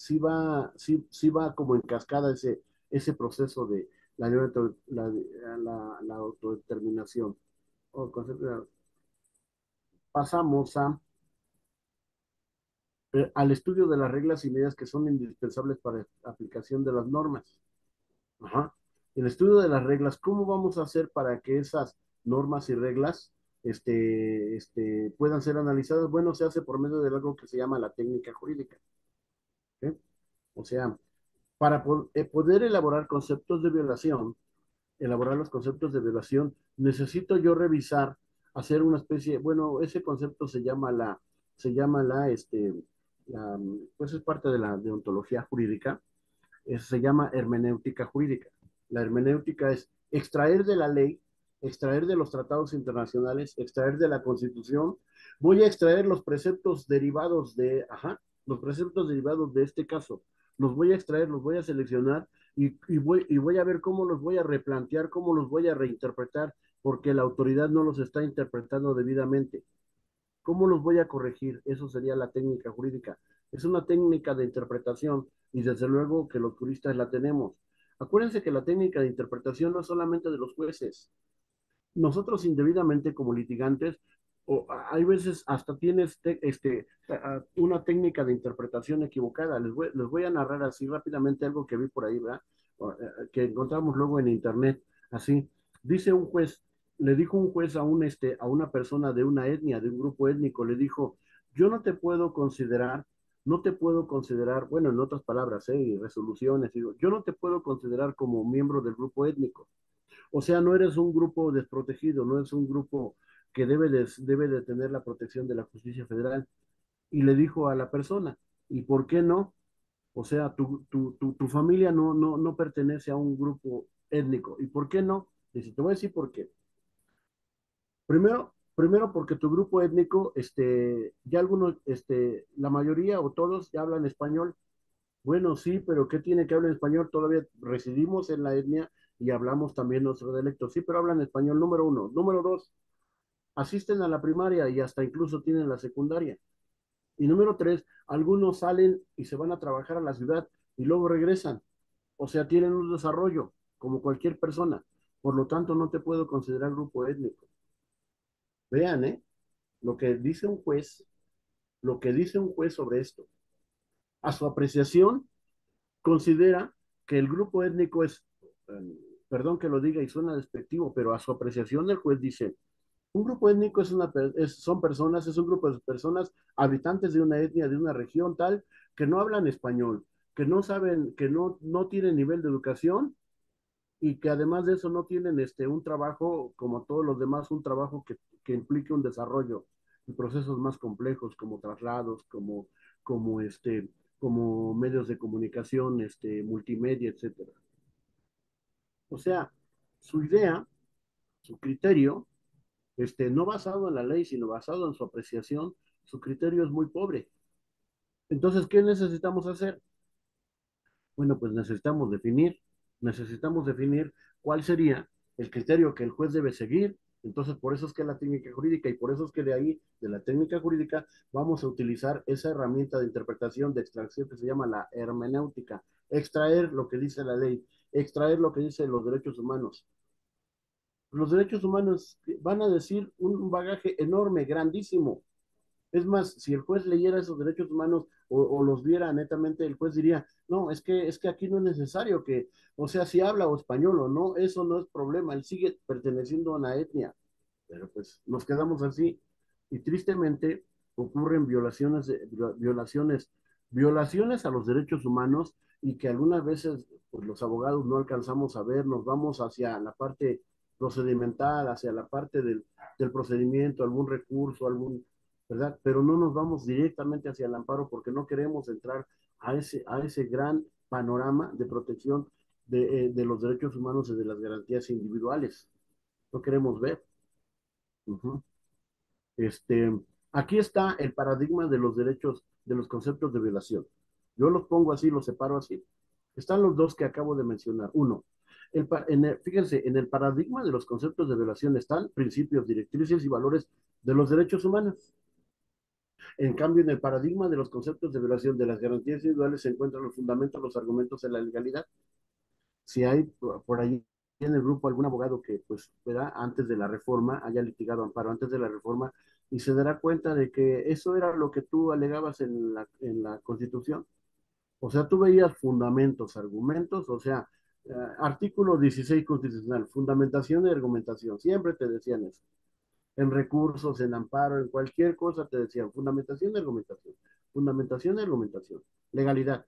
como en cascada ese proceso de la autodeterminación. Pasamos al estudio de las reglas y medidas que son indispensables para la aplicación de las normas. Ajá. El estudio de las reglas, ¿cómo vamos a hacer para que esas normas y reglas puedan ser analizadas? Bueno, se hace por medio de algo que se llama la técnica jurídica. ¿Ok? O sea, para poder elaborar conceptos de violación, elaborar los conceptos de violación, necesito yo revisar, hacer una especie, bueno, ese concepto pues es parte de la deontología jurídica, se llama hermenéutica jurídica. La hermenéutica es extraer de la ley, extraer de los tratados internacionales, extraer de la Constitución, voy a extraer los preceptos derivados los preceptos derivados de este caso, los voy a extraer, los voy a seleccionar y voy a ver cómo los voy a replantear, cómo los voy a reinterpretar, porque la autoridad no los está interpretando debidamente. ¿Cómo los voy a corregir? Eso sería la técnica jurídica. Es una técnica de interpretación y desde luego que los juristas la tenemos. Acuérdense que la técnica de interpretación no es solamente de los jueces. Nosotros indebidamente como litigantes, o hay veces hasta tienes una técnica de interpretación equivocada. Les voy a narrar así rápidamente algo que vi por ahí, ¿verdad? Que encontramos luego en internet. Así, dice un juez, le dijo un juez a una persona de una etnia, de un grupo étnico, le dijo, yo no te puedo considerar, no te puedo considerar, bueno, en otras palabras, y resoluciones, digo, yo no te puedo considerar como miembro del grupo étnico. O sea, no eres un grupo desprotegido, no es un grupo que debe de tener la protección de la justicia federal. Y le dijo a la persona, ¿y por qué no? O sea, tu familia no pertenece a un grupo étnico. ¿Y por qué no? Dice, te voy a decir por qué. Primero porque tu grupo étnico, ya algunos, la mayoría o todos ya hablan español. Bueno, sí, pero ¿qué tiene que hablar español? Todavía residimos en la etnia y hablamos también nuestro dialecto. Sí, pero hablan español, número uno. Número dos, asisten a la primaria y hasta incluso tienen la secundaria. Y número tres, algunos salen y se van a trabajar a la ciudad y luego regresan. O sea, tienen un desarrollo como cualquier persona. Por lo tanto, no te puedo considerar grupo étnico. Vean, ¿eh? Lo que dice un juez, lo que dice un juez sobre esto. A su apreciación, considera que el grupo étnico es, perdón que lo diga y suena despectivo, pero a su apreciación el juez dice, un grupo étnico son personas, es un grupo de personas habitantes de una etnia, de una región tal, que no hablan español, que no saben, que no tienen nivel de educación y que además de eso no tienen un trabajo como todos los demás, un trabajo que implique un desarrollo en procesos más complejos como traslados, como, como medios de comunicación, multimedia, etcétera. O sea, su idea, su criterio, no basado en la ley, sino basado en su apreciación, su criterio es muy pobre. Entonces, ¿qué necesitamos hacer? Bueno, pues necesitamos definir cuál sería el criterio que el juez debe seguir. Entonces, por eso es que la técnica jurídica y por eso es que de ahí, de la técnica jurídica, vamos a utilizar esa herramienta de interpretación, de extracción que se llama la hermenéutica. Extraer lo que dice la ley, extraer lo que dicen los derechos humanos. Los derechos humanos van a decir un bagaje enorme, grandísimo. Es más, si el juez leyera esos derechos humanos o los viera netamente, el juez diría, no, es que aquí no es necesario que, o sea, si habla o español o no, eso no es problema, él sigue perteneciendo a una etnia, pero pues nos quedamos así y tristemente ocurren violaciones a los derechos humanos y que algunas veces pues, los abogados no alcanzamos a ver, nos vamos hacia la parte procedimental, hacia la parte del procedimiento, algún recurso, ¿verdad? Pero no nos vamos directamente hacia el amparo porque no queremos entrar a ese gran panorama de protección de los derechos humanos y de las garantías individuales. No queremos ver. Uh -huh. Este, Aquí está el paradigma de los derechos, de los conceptos de violación. Yo los pongo así, los separo así. Están los dos que acabo de mencionar. Uno, fíjense, en el paradigma de los conceptos de violación están principios, directrices y valores de los derechos humanos. En cambio, en el paradigma de los conceptos de violación de las garantías individuales se encuentran los fundamentos, los argumentos de la legalidad. Si hay por ahí en el grupo algún abogado que, pues, ¿verdad? Antes de la reforma, haya litigado amparo antes de la reforma y se dará cuenta de que eso era lo que tú alegabas en la Constitución. O sea, tú veías fundamentos, argumentos, o sea, artículo 16 constitucional, fundamentación y argumentación, siempre te decían eso. En recursos, en amparo, en cualquier cosa te decían fundamentación y argumentación, fundamentación y argumentación, legalidad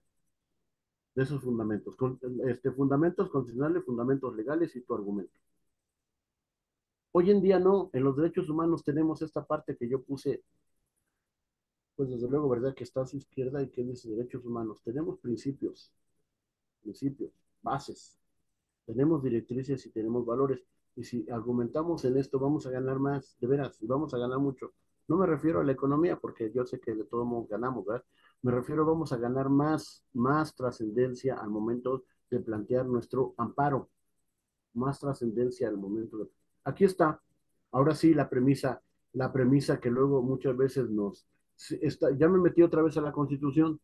de esos fundamentos, fundamentos constitucionales, fundamentos legales y tu argumento. Hoy en día no, en los derechos humanos tenemos esta parte que yo puse, pues desde luego, ¿verdad? Que está a su izquierda y que dice derechos humanos. Tenemos principios, bases, tenemos directrices y tenemos valores. Y si argumentamos en esto, vamos a ganar más, de veras, y vamos a ganar mucho. No me refiero a la economía, porque yo sé que de todo modo ganamos, ¿verdad? Me refiero, vamos a ganar más trascendencia al momento de plantear nuestro amparo, más trascendencia al momento de... Aquí está, ahora sí, la premisa que luego muchas veces ya me metí otra vez a la Constitución,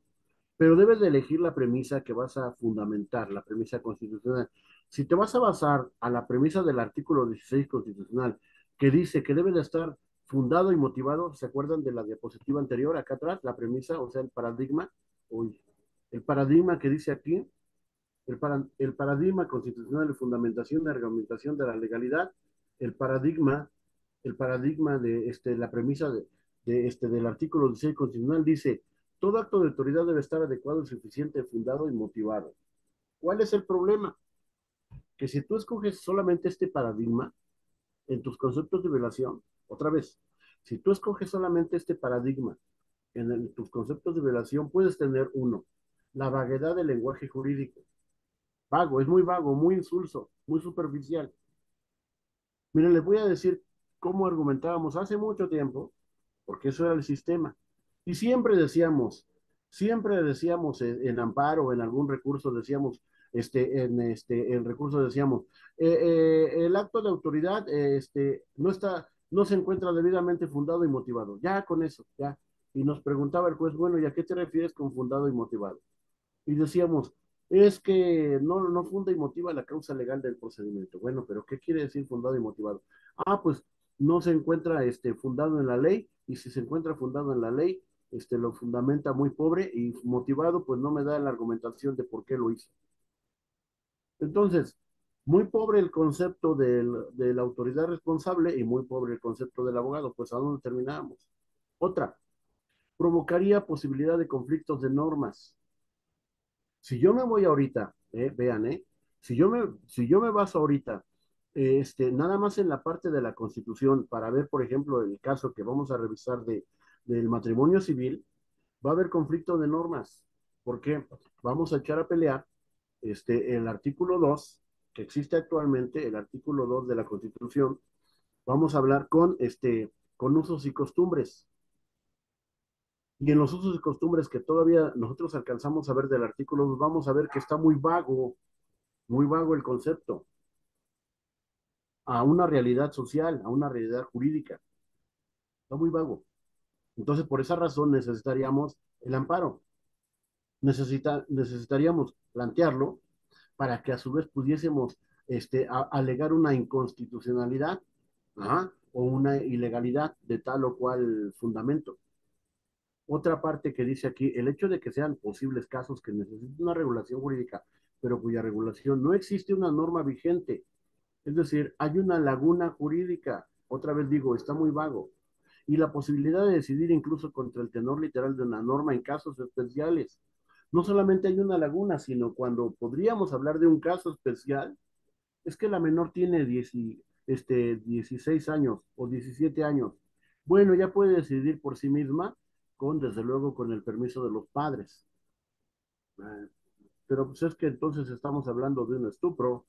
pero debes de elegir la premisa que vas a fundamentar, la premisa constitucional. Si te vas a basar a la premisa del artículo 16 constitucional, que dice que debe de estar fundado y motivado, ¿se acuerdan de la diapositiva anterior, acá atrás, la premisa, o sea, el paradigma? Uy, el paradigma que dice aquí, el paradigma constitucional de fundamentación de argumentación de la legalidad, el paradigma, el paradigma de la premisa del artículo 16 constitucional dice, todo acto de autoridad debe estar adecuado, suficiente, fundado y motivado. ¿Cuál es el problema? Que si tú escoges solamente este paradigma en tus conceptos de violación, otra vez, si tú escoges solamente este paradigma tus conceptos de violación, puedes tener uno, la vaguedad del lenguaje jurídico. Vago, es muy vago, muy insulso, muy superficial. Miren, les voy a decir cómo argumentábamos hace mucho tiempo, porque eso era el sistema. Y siempre decíamos amparo, en algún recurso decíamos, en recurso decíamos, el acto de autoridad no se encuentra debidamente fundado y motivado. Ya con eso, ya. Y nos preguntaba el juez, bueno, ¿y a qué te refieres con fundado y motivado? Y decíamos, es que no funda y motiva la causa legal del procedimiento. Bueno, pero ¿qué quiere decir fundado y motivado? Ah, pues no se encuentra fundado en la ley, y si se encuentra fundado en la ley, lo fundamenta muy pobre, y motivado, pues no me da la argumentación de por qué lo hizo. Entonces, muy pobre el concepto de la autoridad responsable y muy pobre el concepto del abogado. Pues ¿a dónde terminamos? Otra, provocaría posibilidad de conflictos de normas. Si yo me voy ahorita, vean, si yo me baso ahorita, nada más en la parte de la Constitución, para ver, por ejemplo, el caso que vamos a revisar del matrimonio civil, va a haber conflicto de normas. ¿Por qué? Vamos a echar a pelear el artículo 2 que existe actualmente, el artículo 2 de la Constitución. Vamos a hablar con usos y costumbres. Y en los usos y costumbres que todavía nosotros alcanzamos a ver del artículo 2, vamos a ver que está muy vago el concepto, a una realidad social, a una realidad jurídica. Está muy vago. Entonces, por esa razón necesitaríamos el amparo. Necesitaríamos plantearlo para que a su vez pudiésemos alegar una inconstitucionalidad, ajá, o una ilegalidad de tal o cual fundamento. Otra parte que dice aquí, el hecho de que sean posibles casos que necesiten una regulación jurídica, pero cuya regulación no existe una norma vigente. Es decir, hay una laguna jurídica. Otra vez digo, está muy vago. Y la posibilidad de decidir incluso contra el tenor literal de una norma en casos especiales. No solamente hay una laguna, sino cuando podríamos hablar de un caso especial, es que la menor tiene 16 años o 17 años. Bueno, ya puede decidir por sí misma, desde luego, con el permiso de los padres. Pero pues es que entonces estamos hablando de un estupro,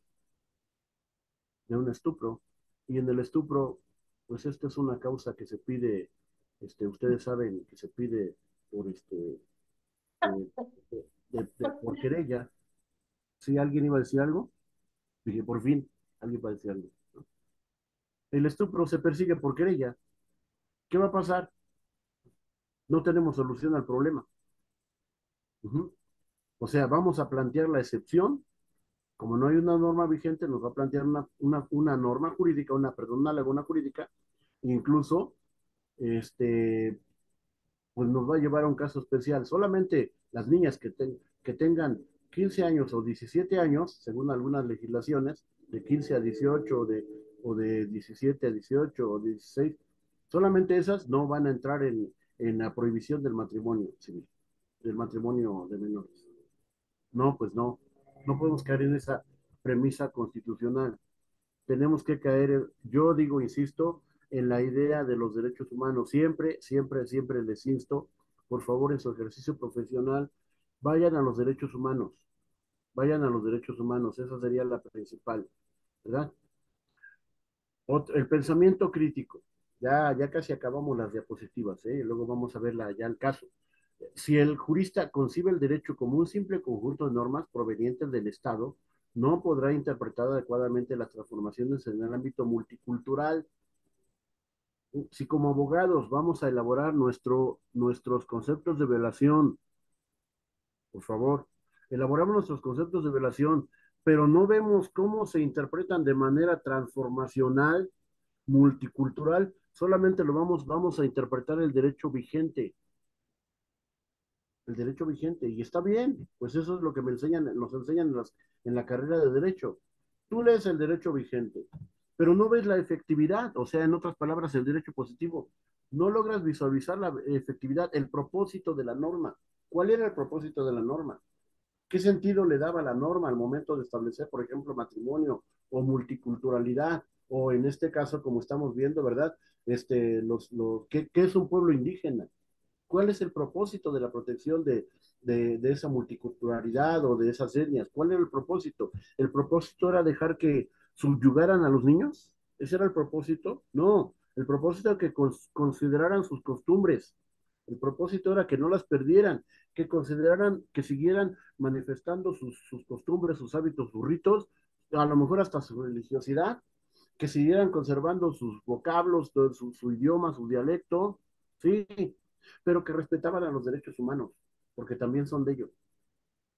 y en el estupro, pues esta es una causa que se pide, ustedes saben que se pide por de, por querella. Si alguien iba a decir algo, dije, por fin, alguien va a decir algo, ¿no? El estupro se persigue por querella. ¿Qué va a pasar? No tenemos solución al problema. Uh-huh. O sea, vamos a plantear la excepción. Como no hay una norma vigente, nos va a plantear una norma jurídica, perdón, una laguna jurídica, incluso, pues nos va a llevar a un caso especial. Solamente las niñas que tengan 15 años o 17 años, según algunas legislaciones, de 15 a 18 o de 17 a 18 o 16, solamente esas no van a entrar en la prohibición del matrimonio civil, del matrimonio de menores. No, pues no podemos caer en esa premisa constitucional. Tenemos que caer, yo digo, insisto, en la idea de los derechos humanos. Siempre, siempre, siempre les insto, por favor, en su ejercicio profesional, vayan a los derechos humanos, vayan a los derechos humanos, esa sería la principal, ¿verdad? El pensamiento crítico, ya casi acabamos las diapositivas, ¿eh? Luego vamos a ver ya el caso. Si el jurista concibe el derecho como un simple conjunto de normas provenientes del Estado, no podrá interpretar adecuadamente las transformaciones en el ámbito multicultural. Si como abogados vamos a elaborar nuestros conceptos de violación, por favor, elaboramos nuestros conceptos de violación, pero no vemos cómo se interpretan de manera transformacional, multicultural, solamente vamos a interpretar el derecho vigente, y está bien, pues eso es lo que nos enseñan en la carrera de derecho. Tú lees el derecho vigente, pero no ves la efectividad, o sea, en otras palabras, el derecho positivo. No logras visualizar la efectividad, el propósito de la norma. ¿Cuál era el propósito de la norma? ¿Qué sentido le daba la norma al momento de establecer, por ejemplo, matrimonio o multiculturalidad? O en este caso, como estamos viendo, ¿verdad? ¿Qué es un pueblo indígena? ¿Cuál es el propósito de la protección de esa multiculturalidad o de esas etnias? ¿Cuál era el propósito? ¿El propósito era dejar que subyugaran a los niños? ¿Ese era el propósito? No, el propósito era que consideraran sus costumbres. El propósito era que no las perdieran, que consideraran, que siguieran manifestando sus costumbres, sus hábitos, sus ritos, a lo mejor hasta su religiosidad, que siguieran conservando sus vocablos, todo su idioma, su dialecto, sí, pero que respetaban a los derechos humanos, porque también son de ellos.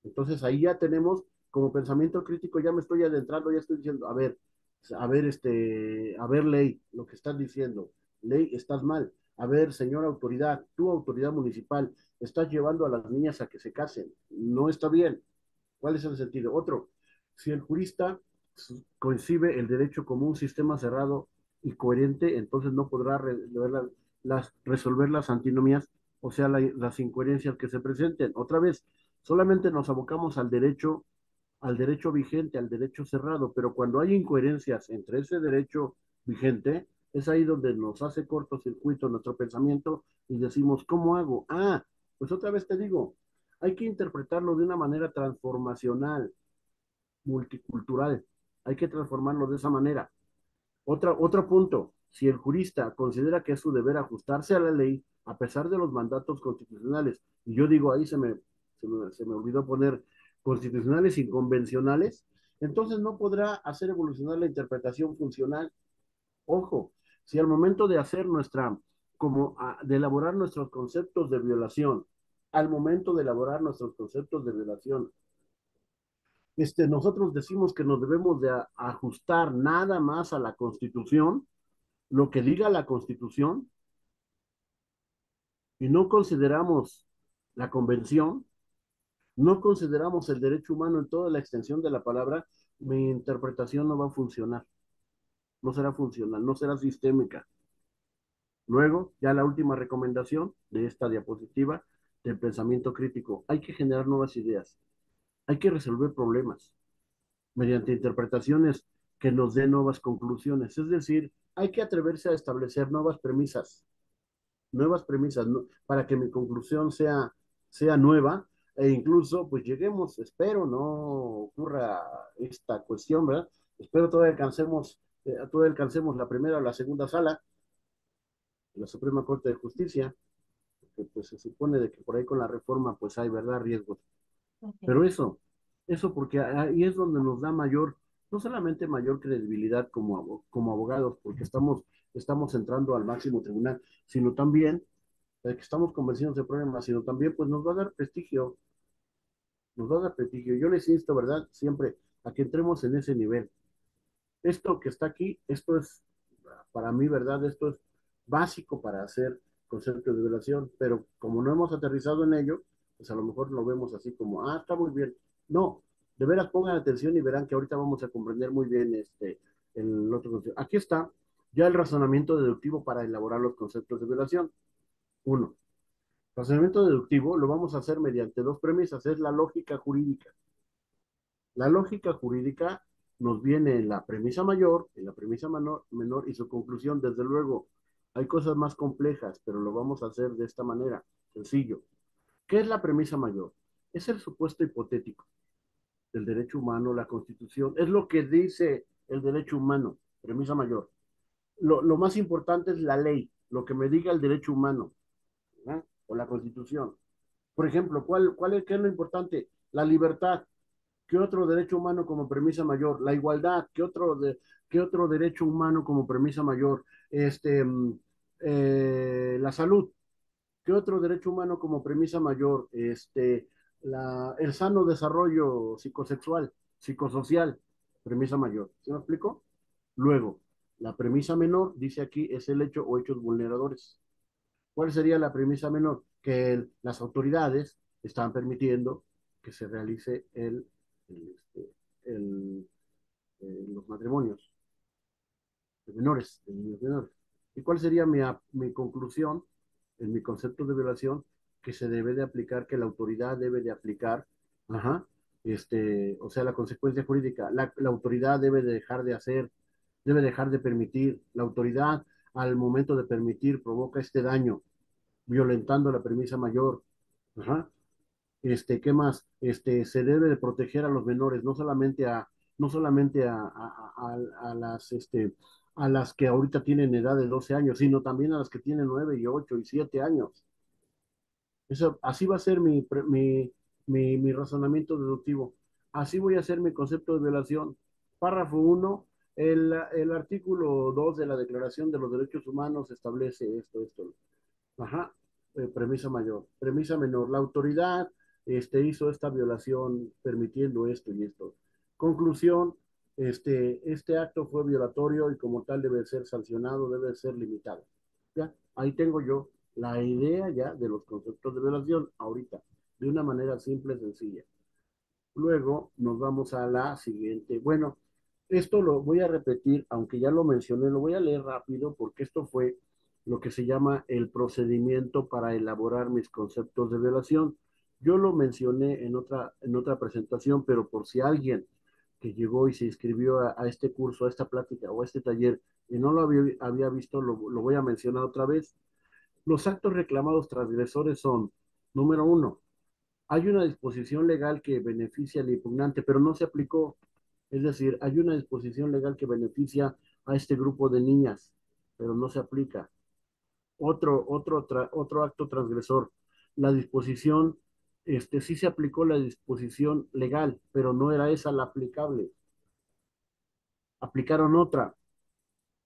Entonces ahí ya tenemos, como pensamiento crítico, ya me estoy adentrando, ya estoy diciendo, a ver, ley, lo que estás diciendo, ley, estás mal. A ver, señora autoridad, tu autoridad municipal, estás llevando a las niñas a que se casen, no está bien. ¿Cuál es el sentido? Otro, si el jurista concibe el derecho como un sistema cerrado y coherente, entonces no podrá resolver las antinomías, o sea, las incoherencias que se presenten. Otra vez, solamente nos abocamos al derecho vigente, al derecho cerrado, pero cuando hay incoherencias entre ese derecho vigente, es ahí donde nos hace cortocircuito nuestro pensamiento y decimos, ¿cómo hago? Ah, pues otra vez te digo, hay que interpretarlo de una manera transformacional, multicultural. Hay que transformarlo de esa manera. Otro punto, si el jurista considera que es su deber ajustarse a la ley, a pesar de los mandatos constitucionales, y yo digo ahí se me olvidó poner constitucionales y convencionales, entonces no podrá hacer evolucionar la interpretación funcional. Ojo, si al momento de hacer de elaborar nuestros conceptos de violación, al momento de elaborar nuestros conceptos de violación, nosotros decimos que nos debemos de ajustar nada más a la Constitución, lo que diga la Constitución, y no consideramos la Convención, no consideramos el derecho humano en toda la extensión de la palabra, mi interpretación no va a funcionar, no será funcional, no será sistémica. Luego, ya la última recomendación de esta diapositiva del pensamiento crítico, hay que generar nuevas ideas, hay que resolver problemas mediante interpretaciones que nos den nuevas conclusiones. Es decir, hay que atreverse a establecer nuevas premisas, ¿no? Para que mi conclusión sea nueva e incluso pues lleguemos, espero no ocurra esta cuestión, ¿verdad? Espero todavía alcancemos la primera o la segunda sala de la Suprema Corte de Justicia, que pues se supone de que por ahí con la reforma pues hay, ¿verdad?, riesgos. Pero eso porque ahí es donde nos da no solamente mayor credibilidad como abogados, porque estamos entrando al máximo tribunal, sino también de que estamos convencidos de problemas, sino también pues nos va a dar prestigio, nos va a dar prestigio. Yo les insto, ¿verdad? Siempre a que entremos en ese nivel. Esto que está aquí, esto es, para mí, ¿verdad? Esto es básico para hacer conceptos de violación, pero como no hemos aterrizado en ello, pues a lo mejor lo vemos así como, está muy bien. No, de veras pongan atención y verán que ahorita vamos a comprender muy bien el otro concepto. Aquí está ya el razonamiento deductivo para elaborar los conceptos de violación. Uno, razonamiento deductivo lo vamos a hacer mediante dos premisas, es la lógica jurídica. La lógica jurídica nos viene en la premisa mayor, en la premisa menor y su conclusión. Desde luego, hay cosas más complejas, pero lo vamos a hacer de esta manera, sencillo. ¿Qué es la premisa mayor? Es el supuesto hipotético del derecho humano, la Constitución, es lo que dice el derecho humano, premisa mayor. Lo más importante es la ley, lo que me diga el derecho humano, ¿verdad? O la Constitución. Por ejemplo, ¿qué es lo importante? La libertad. ¿Qué otro derecho humano como premisa mayor? La igualdad. ¿Qué otro derecho humano como premisa mayor? La salud. ¿Qué otro derecho humano como premisa mayor? El sano desarrollo psicosexual, psicosocial, premisa mayor. ¿Sí me explico? Luego, la premisa menor, dice aquí, es el hecho o hechos vulneradores. ¿Cuál sería la premisa menor? Que las autoridades están permitiendo que se realice el, este, el, los matrimonios de menores, de niños menores. ¿Y cuál sería mi conclusión en mi concepto de violación? Que se debe de aplicar, que la autoridad debe de aplicar, ajá, o sea, la consecuencia jurídica, la autoridad debe de dejar de hacer, debe dejar de permitir, la autoridad al momento de permitir provoca este daño, violentando la premisa mayor, ajá, ¿qué más? Se debe de proteger a los menores, no solamente a las que ahorita tienen edad de 12 años, sino también a las que tienen 9 y 8 y 7 años. Eso, así va a ser mi razonamiento deductivo. Así voy a hacer mi concepto de violación. Párrafo uno, el artículo 2 de la Declaración de los Derechos Humanos establece esto. Ajá, premisa mayor. Premisa menor, la autoridad hizo esta violación permitiendo esto y esto. Conclusión, este acto fue violatorio y como tal debe ser sancionado, debe ser limitado. ¿Ya? Ahí tengo yo la idea ya de los conceptos de violación ahorita, de una manera simple, sencilla. Luego nos vamos a la siguiente. Bueno, esto lo voy a repetir, aunque ya lo mencioné, lo voy a leer rápido porque esto fue lo que se llama el procedimiento para elaborar mis conceptos de violación. Yo lo mencioné en otra presentación, pero por si alguien que llegó y se inscribió a este curso, a esta plática o a este taller y no lo había visto, lo voy a mencionar otra vez. Los actos reclamados transgresores son, número uno, hay una disposición legal que beneficia al impugnante, pero no se aplicó. Es decir, hay una disposición legal que beneficia a este grupo de niñas, pero no se aplica. Otro acto transgresor. La disposición, sí se aplicó la disposición legal, pero no era esa la aplicable. Aplicaron otra.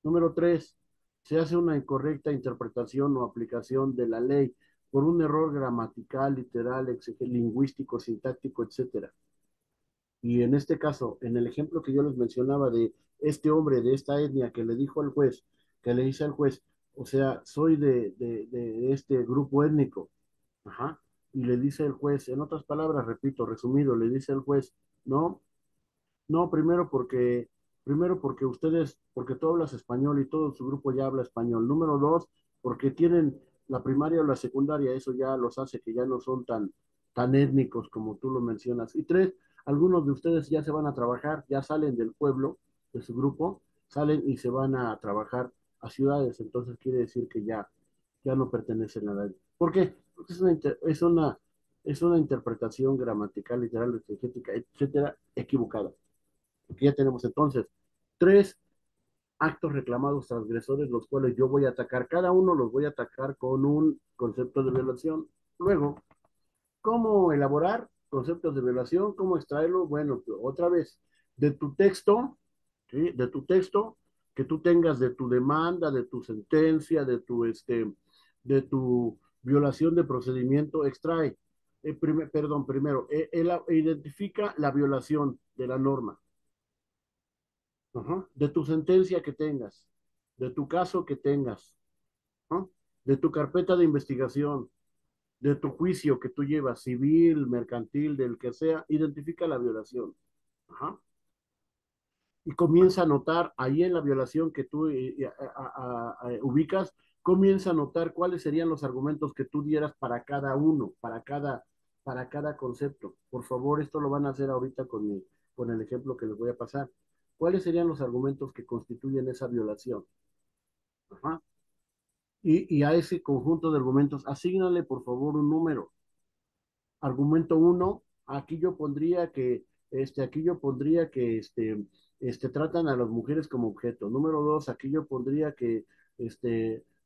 Número tres, se hace una incorrecta interpretación o aplicación de la ley por un error gramatical, literal, lingüístico, sintáctico, etcétera. Y en este caso, en el ejemplo que yo les mencionaba de este hombre de esta etnia que le dijo al juez, que le dice al juez, o sea, soy de este grupo étnico, ajá, y le dice el juez, en otras palabras, repito, resumido, le dice el juez, no, no, porque tú hablas español y todo su grupo ya habla español. Número dos, porque tienen la primaria o la secundaria, eso ya los hace que ya no son tan étnicos como tú lo mencionas. Y tres, algunos de ustedes ya se van a trabajar, ya salen del pueblo, de su grupo, salen y se van a trabajar a ciudades, entonces quiere decir que ya no pertenecen a nadie. ¿Por qué? Porque es una interpretación gramatical, literal, exegética, etcétera, equivocada. Aquí ya tenemos entonces tres actos reclamados transgresores, los cuales yo voy a atacar. Cada uno los voy a atacar con un concepto de violación. Luego, ¿cómo elaborar conceptos de violación? ¿Cómo extraerlo? Bueno, otra vez, de tu texto, ¿sí? De tu texto, que tú tengas de tu demanda, de tu sentencia, de tu violación de procedimiento, extrae. Primero, identifica la violación de la norma. Ajá. De tu sentencia que tengas, de tu caso que tengas, ¿no? De tu carpeta de investigación, de tu juicio que tú llevas, civil, mercantil, del que sea, identifica la violación. Ajá. Y comienza a notar ahí en la violación que tú ubicas, comienza a notar cuáles serían los argumentos que tú dieras para cada uno, para cada concepto. Por favor, esto lo van a hacer ahorita con el ejemplo que les voy a pasar. ¿Cuáles serían los argumentos que constituyen esa violación? Ajá. Y a ese conjunto de argumentos, asígnale por favor un número. Argumento uno, aquí yo pondría que tratan a las mujeres como objeto. Número dos, aquí yo pondría que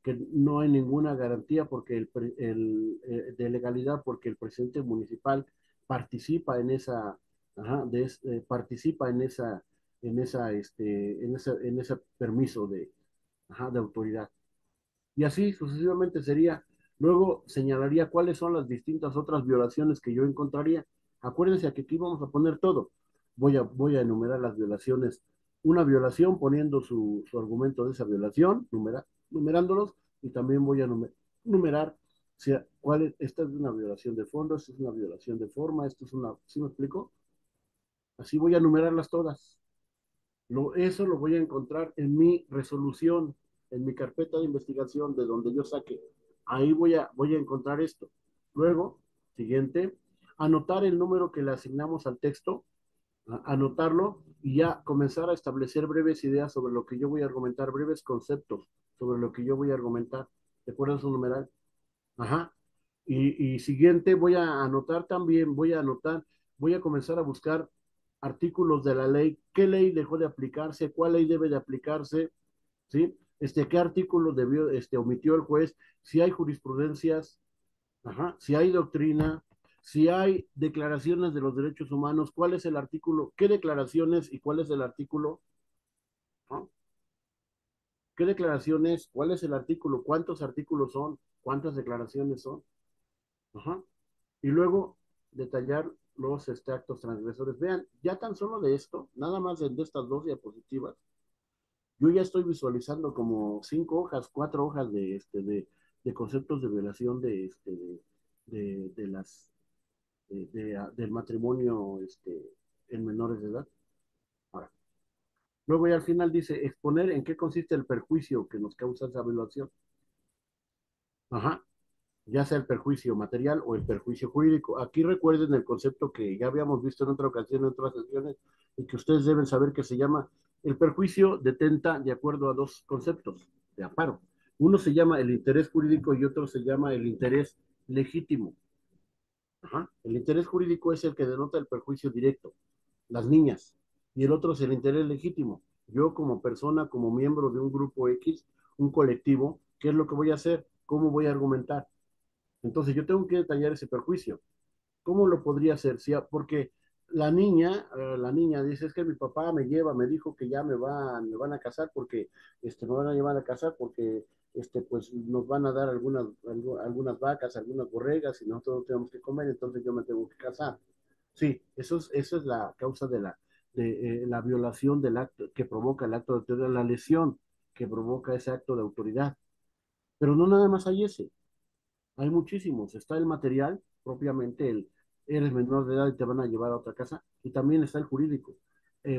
que no hay ninguna garantía porque de legalidad porque el presidente municipal participa en esa, ajá, participa en ese permiso de, ajá, de autoridad. Y así sucesivamente sería. Luego señalaría cuáles son las distintas otras violaciones que yo encontraría. Acuérdense que aquí vamos a poner todo. Voy a enumerar las violaciones. Una violación poniendo su argumento de esa violación, numerándolos, y también voy a numerar si, esta es una violación de fondo, esta es una violación de forma, esto es una, ¿sí me explico? Así voy a numerarlas todas. Eso lo voy a encontrar en mi resolución, en mi carpeta de investigación, de donde yo saque. Ahí voy a encontrar esto. Luego, siguiente, anotar el número que le asignamos al texto, anotarlo y ya comenzar a establecer breves ideas sobre lo que yo voy a argumentar, breves conceptos sobre lo que yo voy a argumentar. ¿Te acuerdas su numeral? Ajá. Y siguiente, voy a comenzar a buscar artículos de la ley, qué ley dejó de aplicarse, cuál ley debe de aplicarse, ¿sí? Qué artículo omitió el juez, si hay jurisprudencias, ajá, si hay doctrina, si hay declaraciones de los derechos humanos, cuál es el artículo, qué declaraciones y cuál es el artículo, ¿no? ¿Qué declaraciones, cuál es el artículo, cuántos artículos son, cuántas declaraciones son? Ajá. Y luego detallar los actos transgresores. Vean, ya tan solo de esto, nada más de estas dos diapositivas, yo ya estoy visualizando como 5 hojas, 4 hojas de conceptos de violación de las del matrimonio en menores de edad. Ahora, luego ya al final dice exponer en qué consiste el perjuicio que nos causa esa violación. Ajá. Ya sea el perjuicio material o el perjuicio jurídico. Aquí recuerden el concepto que ya habíamos visto en otra ocasión, en otras sesiones, y que ustedes deben saber que se llama el perjuicio detenta de acuerdo a dos conceptos de amparo. Uno se llama el interés jurídico y otro se llama el interés legítimo. Ajá. El interés jurídico es el que denota el perjuicio directo, las niñas, y el otro es el interés legítimo. Yo como persona, como miembro de un grupo X, un colectivo, ¿qué es lo que voy a hacer? ¿Cómo voy a argumentar? Entonces yo tengo que detallar ese perjuicio. ¿Cómo lo podría hacer? Si, porque la niña dice, es que mi papá me lleva, me dijo que ya me van a casar porque, me van a llevar a casar porque, pues nos van a dar algunas vacas, algunas borregas y nosotros tenemos que comer, entonces yo me tengo que casar. Sí, eso es la causa de la violación del acto que provoca el acto de autoridad, la lesión que provoca ese acto de autoridad. Pero no nada más hay ese. Hay muchísimos. Está el material, propiamente eres menor de edad y te van a llevar a otra casa, y también está el jurídico.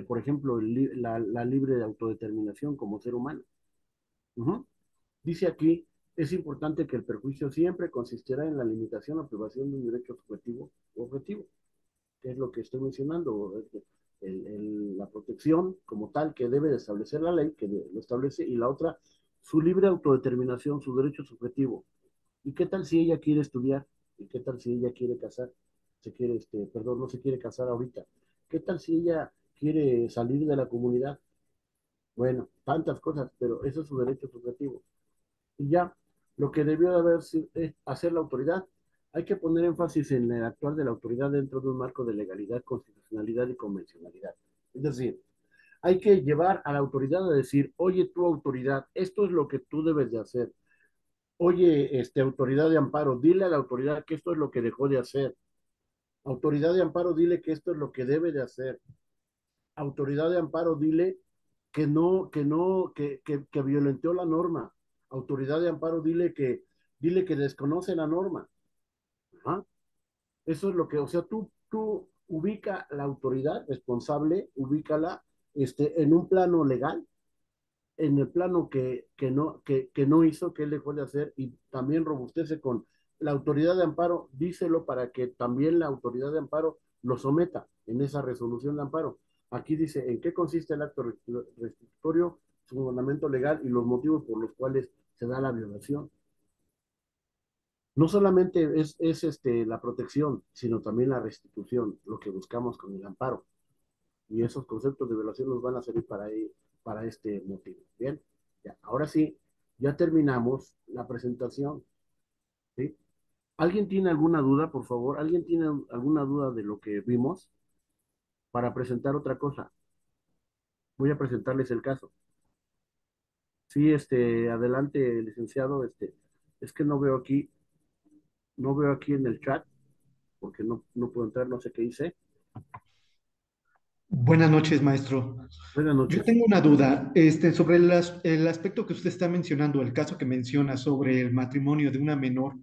Por ejemplo, la libre autodeterminación como ser humano. Ujú. Dice aquí, es importante que el perjuicio siempre consistirá en la limitación o privación de un derecho subjetivo o objetivo, que es lo que estoy mencionando, la protección como tal que debe de establecer la ley, que lo establece, y la otra, su libre autodeterminación, su derecho subjetivo. ¿Y qué tal si ella quiere estudiar? ¿Y qué tal si ella quiere casar? Perdón, no se quiere casar ahorita. ¿Qué tal si ella quiere salir de la comunidad? Bueno, tantas cosas, pero eso es su derecho subjetivo. Y ya, lo que debió de hacer la autoridad, hay que poner énfasis en el actuar de la autoridad dentro de un marco de legalidad, constitucionalidad y convencionalidad. Es decir, hay que llevar a la autoridad a decir, oye, tu autoridad, esto es lo que tú debes de hacer. Oye, autoridad de amparo, dile a la autoridad que esto es lo que dejó de hacer. Autoridad de amparo, dile que esto es lo que debe de hacer. Autoridad de amparo, dile que violentó la norma. Autoridad de amparo, dile que desconoce la norma. Ajá. Eso es lo que, o sea, tú ubica la autoridad responsable, ubícala en un plano legal, en el plano que no hizo, que él dejó de hacer, y también robustece con la autoridad de amparo, díselo para que también la autoridad de amparo lo someta en esa resolución de amparo. Aquí dice en qué consiste el acto restitutorio, su fundamento legal y los motivos por los cuales se da la violación. No solamente es la protección, sino también la restitución, lo que buscamos con el amparo. Y esos conceptos de violación nos van a servir para este motivo. Bien, ya, ahora sí, ya terminamos la presentación, ¿sí? ¿Alguien tiene alguna duda, por favor? ¿Alguien tiene alguna duda de lo que vimos para presentar otra cosa? Voy a presentarles el caso. Sí, adelante, licenciado, es que no veo aquí en el chat, porque no puedo entrar, no sé qué hice. Buenas noches, maestro. Buenas Yo noches. tengo una duda, sobre el aspecto que usted está mencionando, el caso que menciona sobre el matrimonio de una menor,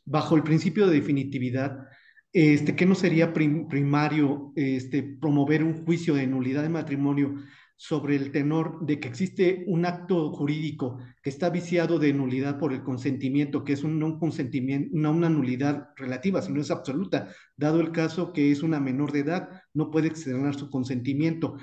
bajo el principio de definitividad, ¿qué no sería primario, promover un juicio de nulidad de matrimonio sobre el tenor de que existe un acto jurídico que está viciado de nulidad por el consentimiento, que es un no consentimiento, no una nulidad relativa, sino es absoluta, dado el caso que es una menor de edad, no puede externar su consentimiento?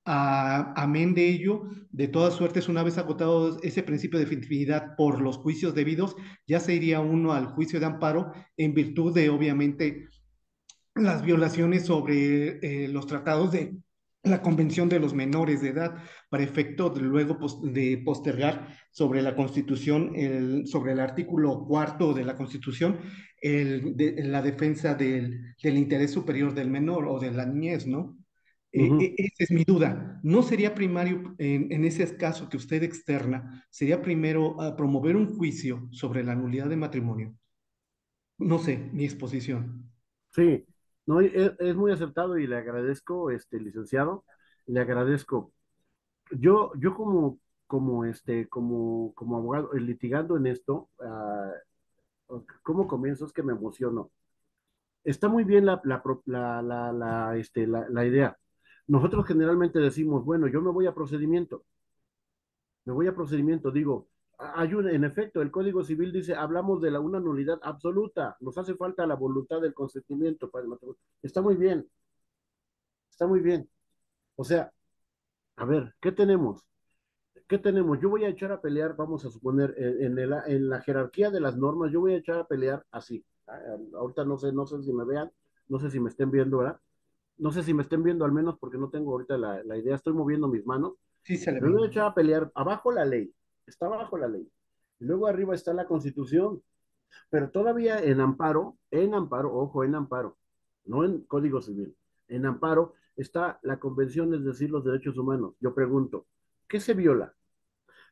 Amén de ello, de todas suertes, una vez agotado ese principio de definitividad por los juicios debidos, ya se iría uno al juicio de amparo en virtud de, obviamente, las violaciones sobre los tratados de la Convención de los Menores de Edad, para efecto de luego de postergar sobre la Constitución, sobre el artículo cuarto de la Constitución, la defensa del interés superior del menor o de la niñez, ¿no? Ujú. Esa es mi duda. ¿No sería primario en ese caso que usted externa, sería primero promover un juicio sobre la nulidad de matrimonio? No sé, mi exposición. Sí, no, es muy acertado y le agradezco, licenciado, le agradezco. Yo como abogado, litigando en esto, ¿cómo comienzo? Es que me emociono. Está muy bien la idea. Nosotros generalmente decimos, bueno, yo me voy a procedimiento, digo, hay en efecto, el Código Civil dice, hablamos de una nulidad absoluta, nos hace falta la voluntad del consentimiento para el matrimonio. Está muy bien, está muy bien. O sea, a ver, ¿qué tenemos? ¿Qué tenemos? Yo voy a echar a pelear, vamos a suponer, en la jerarquía de las normas, yo voy a echar a pelear así. Ahorita no sé si me vean, no sé si me estén viendo, ¿verdad? No sé si me estén viendo al menos porque no tengo ahorita la idea, estoy moviendo mis manos. Sí, se le Me voy a ve. echar a pelear abajo la ley, está abajo la ley. Y luego arriba está la Constitución, pero todavía en amparo, ojo, en amparo, no en Código Civil, en amparo está la Convención, es decir, los derechos humanos. Yo pregunto, ¿qué se viola?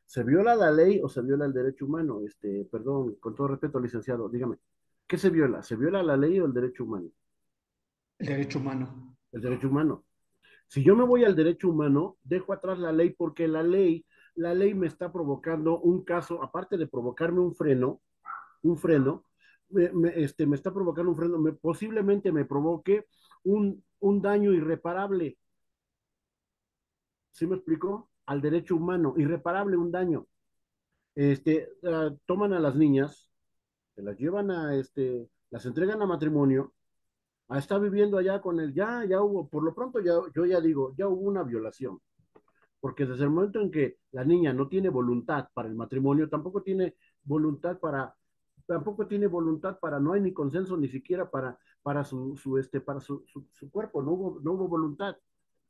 ¿Se viola la ley o se viola el derecho humano? Perdón, con todo respeto, licenciado, dígame, ¿qué se viola? ¿Se viola la ley o el derecho humano? El derecho humano. El derecho humano. Si yo me voy al derecho humano, dejo atrás la ley porque la ley me está provocando un caso, aparte de provocarme un freno, me está provocando un freno, posiblemente me provoque un daño irreparable. ¿Sí me explico? Al derecho humano, irreparable un daño. Toman a las niñas, se las llevan las entregan a matrimonio, está viviendo allá con él, ya hubo, por lo pronto yo ya digo, ya hubo una violación, porque desde el momento en que la niña no tiene voluntad para el matrimonio, tampoco tiene voluntad para, no hay ni consenso ni siquiera para su cuerpo, no hubo voluntad.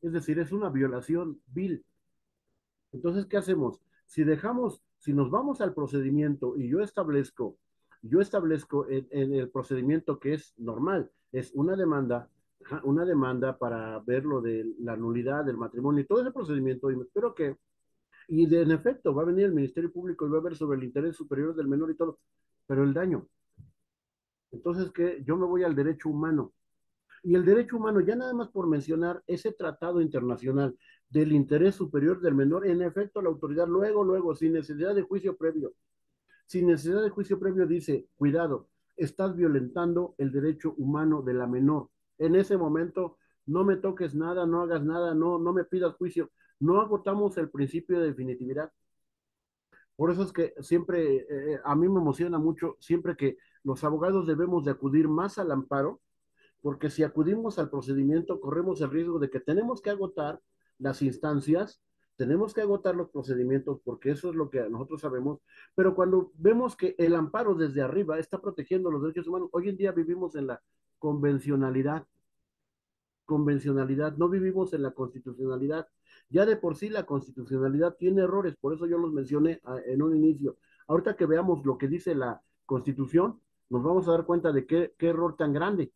Es decir, es una violación vil. Entonces, ¿qué hacemos? Si nos vamos al procedimiento y yo establezco en el procedimiento que es normal, es una demanda para ver lo de la nulidad del matrimonio y todo ese procedimiento, y espero que, en efecto, va a venir el Ministerio Público y va a ver sobre el interés superior del menor y todo, pero el daño. Entonces, ¿qué? Yo me voy al derecho humano. Y el derecho humano, ya nada más por mencionar ese tratado internacional del interés superior del menor, en efecto, la autoridad luego, sin necesidad de juicio previo dice, cuidado, estás violentando el derecho humano de la menor. En ese momento, no me toques nada, no hagas nada, no me pidas juicio. No agotamos el principio de definitividad. Por eso es que siempre, a mí me emociona mucho, siempre que los abogados debemos de acudir más al amparo, porque si acudimos al procedimiento, corremos el riesgo de que tenemos que agotar las instancias, tenemos que agotar los procedimientos, porque eso es lo que nosotros sabemos, pero cuando vemos que el amparo desde arriba está protegiendo los derechos humanos, hoy en día vivimos en la convencionalidad, no vivimos en la constitucionalidad. Ya de por sí la constitucionalidad tiene errores, por eso yo los mencioné en un inicio. ahorita que veamos lo que dice la Constitución, nos vamos a dar cuenta de qué error tan grande,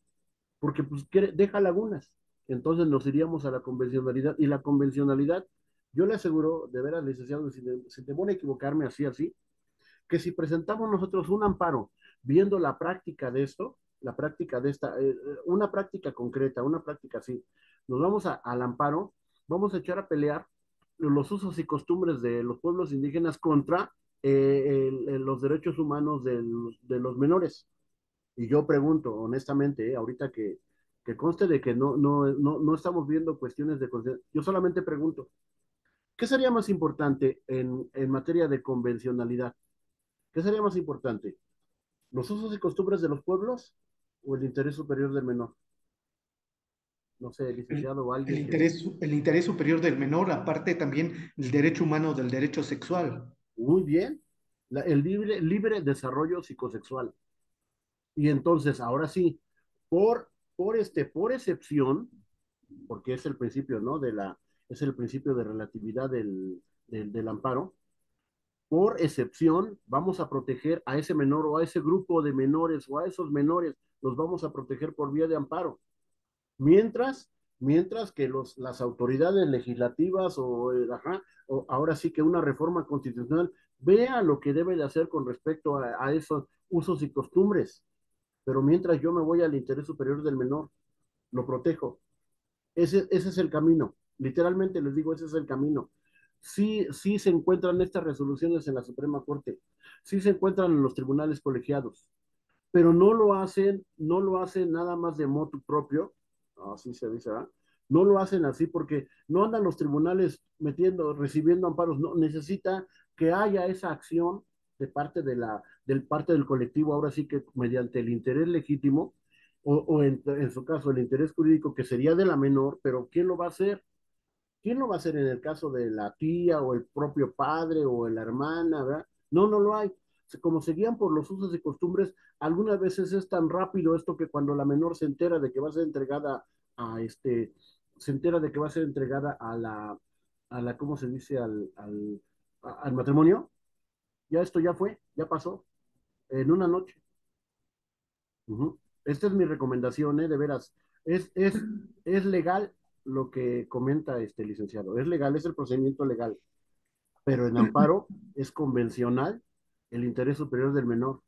porque pues deja lagunas. Entonces nos iríamos a la convencionalidad, y la convencionalidad, yo le aseguro, de veras, licenciado, si te voy a equivocarme así, que si presentamos nosotros un amparo viendo la práctica de esto, la práctica de esta, una práctica concreta, una práctica así, nos vamos al amparo, vamos a echar a pelear los usos y costumbres de los pueblos indígenas contra los derechos humanos de los menores. Y yo pregunto, honestamente, ahorita que conste de que no estamos viendo cuestiones de conciencia, yo solamente pregunto, ¿qué sería más importante en materia de convencionalidad? ¿Qué sería más importante? ¿Los usos y costumbres de los pueblos o el interés superior del menor? No sé, licenciado o alguien que... El interés superior del menor, aparte también del derecho humano, del derecho sexual. Muy bien. El libre desarrollo psicosexual. Y entonces, ahora sí, por excepción, porque es el principio, ¿no? Es el principio de relatividad del amparo, por excepción, vamos a proteger a ese menor o a ese grupo de menores o a esos menores, los vamos a proteger por vía de amparo. Mientras, mientras que las autoridades legislativas o ahora sí que una reforma constitucional vea lo que debe de hacer con respecto a esos usos y costumbres. Pero mientras yo me voy al interés superior del menor, lo protejo. Ese es el camino. Literalmente les digo, ese es el camino. Sí, sí se encuentran estas resoluciones en la Suprema Corte, sí se encuentran en los tribunales colegiados, pero no lo hacen nada más de motu propio, así se dice, ¿verdad? No lo hacen así porque no andan los tribunales recibiendo amparos, no, necesita que haya esa acción del parte del colectivo, ahora sí que mediante el interés legítimo, o en su caso el interés jurídico que sería de la menor, pero ¿quién lo va a hacer? ¿Quién lo va a hacer en el caso de la tía o el propio padre o la hermana, ¿verdad? No, no lo hay. Como se guían por los usos y costumbres, algunas veces es tan rápido esto que cuando la menor se entera de que va a ser entregada a se entera de que va a ser entregada ¿cómo se dice? Al matrimonio, ya esto ya fue, ya pasó, en una noche. Ujú. Esta es mi recomendación, ¿eh? De veras. Es, es, es legal lo que comenta este licenciado. Es legal, es el procedimiento legal. Pero en amparo es convencional el interés superior del menor.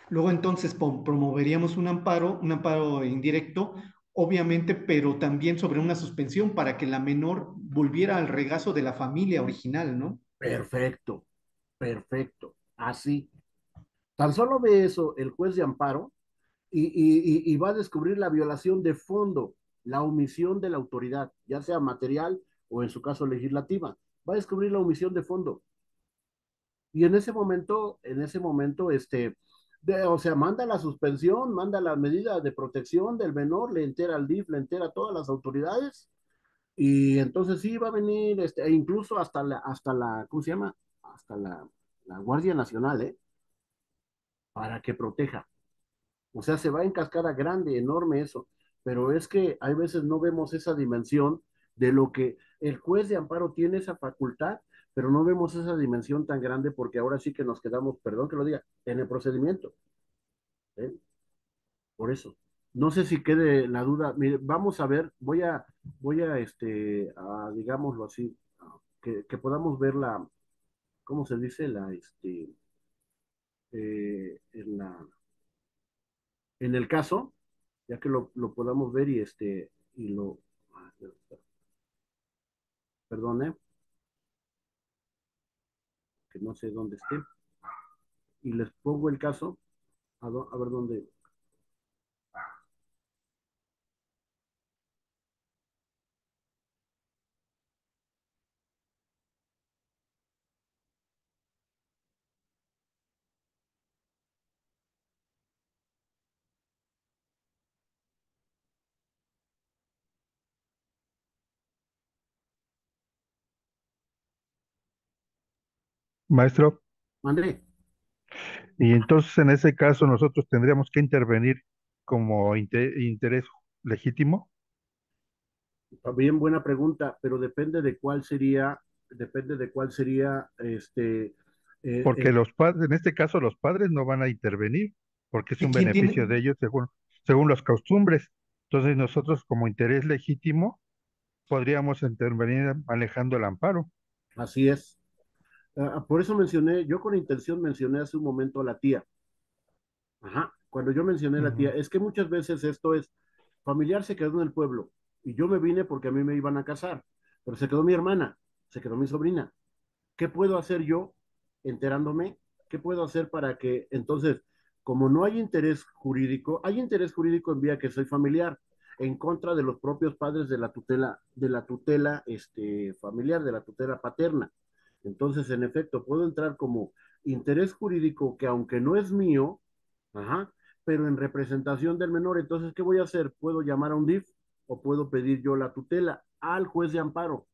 Luego entonces promoveríamos un amparo indirecto, obviamente, pero también sobre una suspensión para que la menor volviera al regazo de la familia original, ¿no? Perfecto, perfecto. Así. Tan solo ve eso el juez de amparo y va a descubrir la violación de fondo, la omisión de la autoridad, ya sea material o en su caso legislativa. Va a descubrir la omisión de fondo. Y en ese momento, o sea, manda la suspensión, manda la medida de protección del menor, le entera al DIF, le entera a todas las autoridades, y entonces sí va a venir, e incluso ¿cómo se llama? Hasta la Guardia Nacional, ¿eh? Para que proteja. O sea, se va en cascada grande, enorme eso, pero es que hay veces no vemos esa dimensión de lo que el juez de amparo tiene esa facultad, pero no vemos esa dimensión tan grande porque ahora sí que nos quedamos, perdón que lo diga, en el procedimiento, ¿eh? Por eso. No sé si quede la duda. Mire, vamos a ver, digámoslo así, que podamos ver ¿cómo se dice? En en el caso, ya que lo podamos ver y ah, perdone, que no sé dónde esté, y les pongo el caso, a ver dónde, Maestro, mandé. y entonces en ese caso nosotros tendríamos que intervenir como interés legítimo. Bien buena pregunta, pero depende de cuál sería, porque los padres, en este caso los padres no van a intervenir, porque es ¿Y un quién beneficio tiene? de ellos según las costumbres. Entonces nosotros como interés legítimo podríamos intervenir manejando el amparo. Así es. Por eso mencioné, yo con intención mencioné hace un momento a la tía. Ajá. Cuando yo mencioné a la tía, Ujú. es que muchas veces esto es, familiar se quedó en el pueblo y yo me vine porque a mí me iban a casar, pero se quedó mi hermana, se quedó mi sobrina. ¿Qué puedo hacer yo enterándome? ¿Qué puedo hacer para que entonces, como no hay interés jurídico en vía que soy familiar, en contra de los propios padres de la tutela familiar, de la tutela paterna? Entonces, en efecto, puedo entrar como interés jurídico que aunque no es mío, ajá, pero en representación del menor, entonces, ¿qué voy a hacer? ¿Puedo llamar a un DIF o puedo pedir yo la tutela al juez de amparo?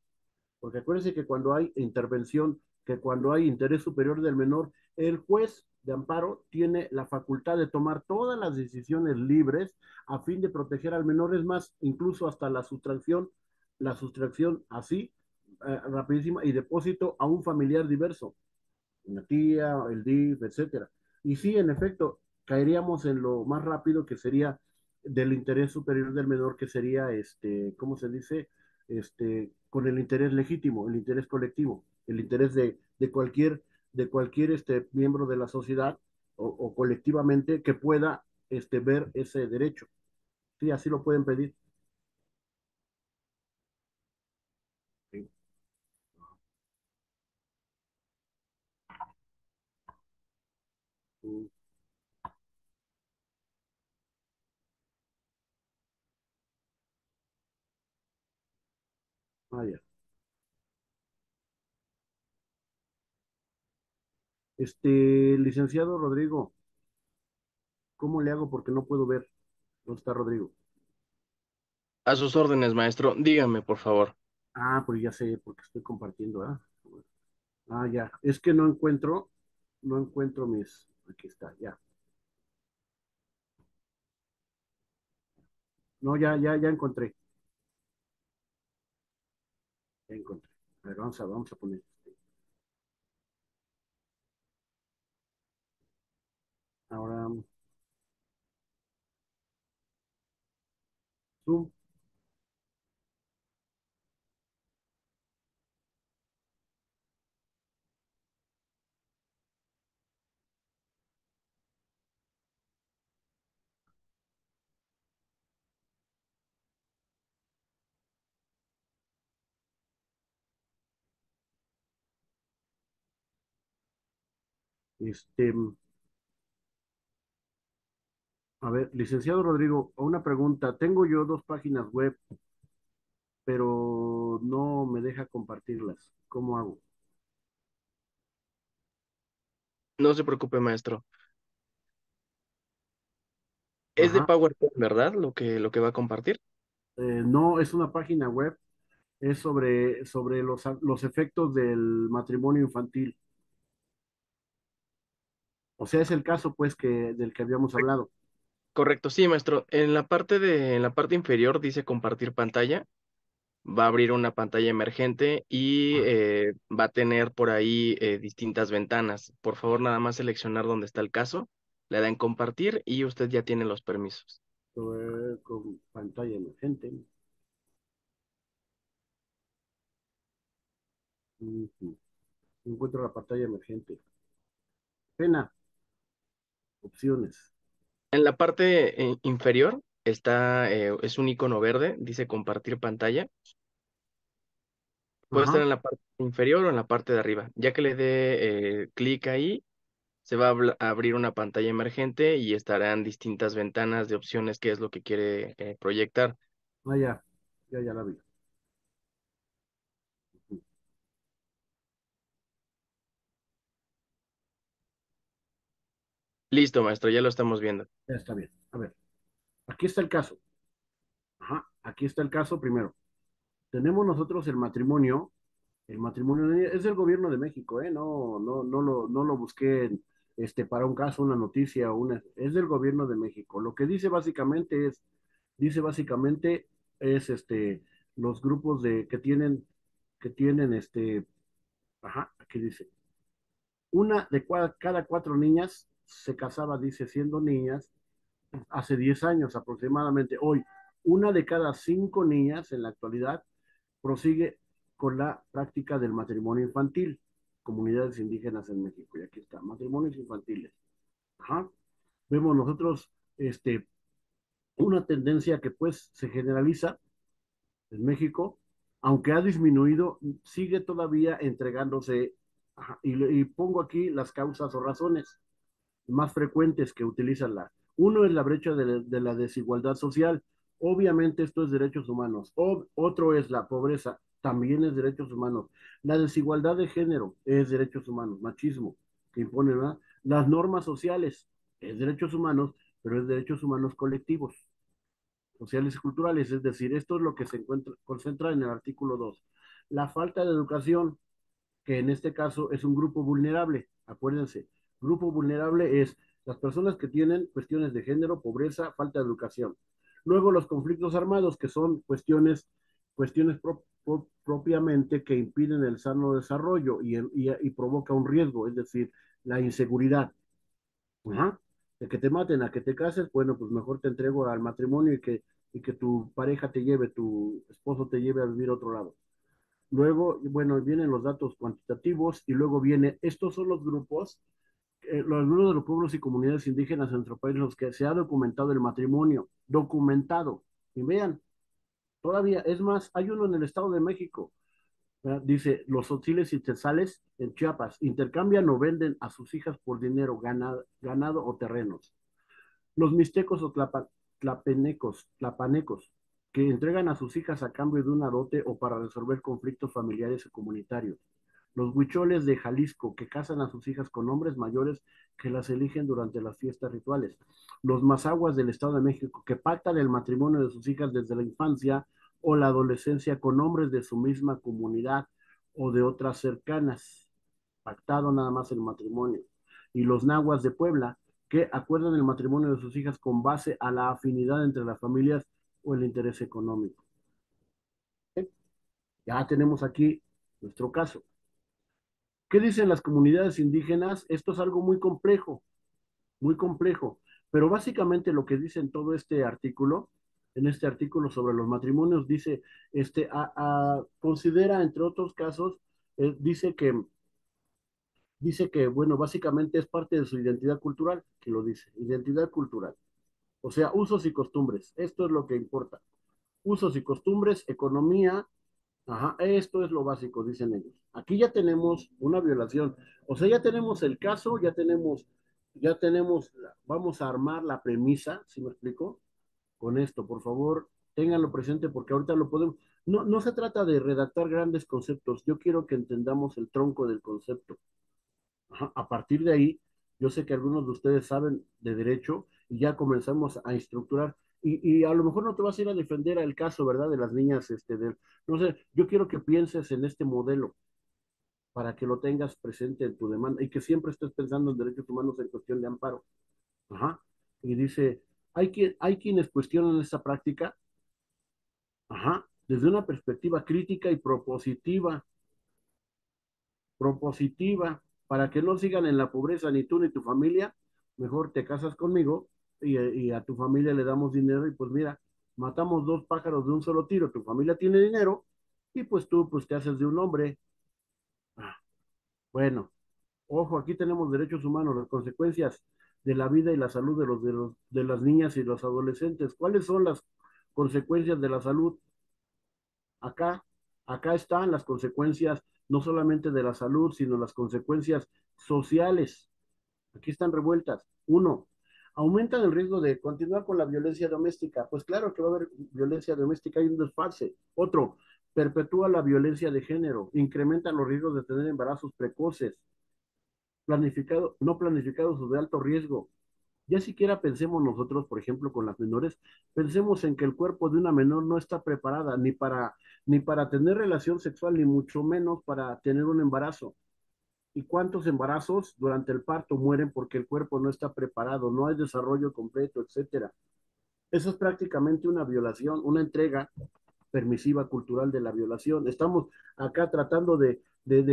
Porque acuérdense que cuando hay intervención, que cuando hay interés superior del menor, el juez de amparo tiene la facultad de tomar todas las decisiones libres a fin de proteger al menor. Es más, incluso hasta la sustracción así, rapidísima, y depósito a un familiar diverso, una tía, el DIF, etcétera. Y sí, en efecto, caeríamos en lo más rápido que sería del interés superior del menor, que sería, ¿cómo se dice? Con el interés legítimo, el interés colectivo, el interés de cualquier miembro de la sociedad o colectivamente que pueda ver ese derecho. Sí, así lo pueden pedir. Sí. Mm, ah, ya. Licenciado Rodrigo, ¿cómo le hago? Porque no puedo ver. ¿Dónde está Rodrigo? A sus órdenes, maestro. Dígame, por favor. Ah, pues ya sé, porque estoy compartiendo, ¿ah? Ah, ya. Es que no encuentro mis. Aquí está, ya. No, ya encontré. Ya encontré. A ver, vamos a poner. Ahora, Zoom. Este, a ver, licenciado Rodrigo, una pregunta. Tengo yo dos páginas web, pero no me deja compartirlas. ¿Cómo hago? No se preocupe, maestro. Es de Ajá. PowerPoint, ¿verdad? Lo que va a compartir. No, es una página web. Es sobre los efectos del matrimonio infantil. O sea, es el caso, pues, del que habíamos hablado. Correcto, sí, maestro. En la parte inferior dice compartir pantalla. Va a abrir una pantalla emergente y Ah, va a tener por ahí distintas ventanas. Por favor, nada más seleccionar dónde está el caso, le da en compartir y usted ya tiene los permisos. con pantalla emergente. Ujú. Encuentro la pantalla emergente. Pena, opciones. En la parte inferior es un icono verde, dice compartir pantalla. Puede estar Ajá, en la parte inferior o en la parte de arriba. Ya que le dé clic ahí, se va a abrir una pantalla emergente y estarán distintas ventanas de opciones, qué es lo que quiere proyectar. ya la vi. Ujú. Listo, maestro, ya lo estamos viendo. Ya está bien. A ver, aquí está el caso. Ajá, aquí está el caso primero. Tenemos nosotros el matrimonio. El matrimonio es del gobierno de México, ¿eh? No lo busqué para un caso, una noticia, es del gobierno de México. Lo que dice básicamente es los grupos que tienen, ajá, aquí dice. Una de cada 4 niñas se casaba, dice, siendo niñas, hace 10 años aproximadamente. Hoy, una de cada 5 niñas en la actualidad prosigue con la práctica del matrimonio infantil. Comunidades indígenas en México. Y aquí está, matrimonios infantiles. Ajá. Vemos nosotros una tendencia que pues se generaliza en México, aunque ha disminuido, sigue todavía entregándose. Ajá, y pongo aquí las causas o razones más frecuentes que utilizan la. Uno es la brecha de la desigualdad social. Obviamente esto es derechos humanos. Otro es la pobreza, también es derechos humanos. La desigualdad de género es derechos humanos, machismo, que imponen, ¿verdad? Las normas sociales es derechos humanos, pero es derechos humanos colectivos, sociales y culturales. Es decir, esto es lo que se concentra en el artículo 2. La falta de educación, que en este caso es un grupo vulnerable. Acuérdense, grupo vulnerable es las personas que tienen cuestiones de género, pobreza, falta de educación. Luego los conflictos armados, que son cuestiones propiamente que impiden el sano desarrollo y provoca un riesgo, es decir, la inseguridad. Ajá. De que te maten a que te cases, bueno, pues mejor te entrego al matrimonio y que tu pareja te lleve, tu esposo te lleve a vivir a otro lado. Luego, bueno, vienen los datos cuantitativos y luego viene, estos son los grupos de los pueblos y comunidades indígenas en nuestro país, los que se ha documentado el matrimonio, documentado. Y vean, todavía, es más, hay uno en el Estado de México, ¿verdad? Dice, los tzotzíles y tetzales en Chiapas intercambian o venden a sus hijas por dinero, ganado o terrenos. Los mixtecos o tlapanecos, que entregan a sus hijas a cambio de una dote o para resolver conflictos familiares o comunitarios. Los huicholes de Jalisco, que casan a sus hijas con hombres mayores que las eligen durante las fiestas rituales. Los mazahuas del Estado de México, que pactan el matrimonio de sus hijas desde la infancia o la adolescencia con hombres de su misma comunidad o de otras cercanas. Pactado nada más el matrimonio. Y los nahuas de Puebla, que acuerdan el matrimonio de sus hijas con base a la afinidad entre las familias o el interés económico. Ya tenemos aquí nuestro caso. ¿Qué dicen las comunidades indígenas? Esto es algo muy complejo, pero básicamente lo que dice en todo en este artículo sobre los matrimonios, dice, considera, entre otros casos, dice que, bueno, básicamente es parte de su identidad cultural, que lo dice, identidad cultural. O sea, usos y costumbres, esto es lo que importa. Usos y costumbres, economía, ajá, esto es lo básico, dicen ellos. Aquí ya tenemos una violación. O sea, ya tenemos el caso, vamos a armar la premisa, ¿sí me explico? Con esto, por favor, ténganlo presente porque ahorita lo podemos. No, no se trata de redactar grandes conceptos, yo quiero que entendamos el tronco del concepto. Ajá, a partir de ahí, yo sé que algunos de ustedes saben de derecho y ya comenzamos a estructurar. Y a lo mejor no te vas a ir a defender el caso, ¿verdad? De las niñas, no sé, yo quiero que pienses en este modelo para que lo tengas presente en tu demanda y que siempre estés pensando en derechos humanos en cuestión de amparo. Ajá. Y dice, hay quienes cuestionan esta práctica, ajá, desde una perspectiva crítica y propositiva, para que no sigan en la pobreza ni tú ni tu familia, mejor te casas conmigo y a tu familia le damos dinero y pues mira, matamos 2 pájaros de un solo tiro, tu familia tiene dinero y pues tú pues te haces de un hombre. Ah, bueno, ojo, aquí tenemos derechos humanos, las consecuencias de la vida y la salud de las niñas y los adolescentes. ¿Cuáles son las consecuencias de la salud? Acá, acá están las consecuencias no solamente de la salud, sino las consecuencias sociales. Aquí están revueltas. Uno, aumentan el riesgo de continuar con la violencia doméstica. Pues claro que va a haber violencia doméstica, hay un desfase. Otro, perpetúa la violencia de género, incrementa los riesgos de tener embarazos precoces, no planificados o de alto riesgo. Ya siquiera pensemos nosotros, por ejemplo, con las menores, pensemos en que el cuerpo de una menor no está preparada ni para tener relación sexual, ni mucho menos para tener un embarazo. ¿Y cuántos embarazos durante el parto mueren porque el cuerpo no está preparado, no hay desarrollo completo, etcétera? Eso es prácticamente una violación, una entrega permisiva cultural de la violación. Estamos acá tratando de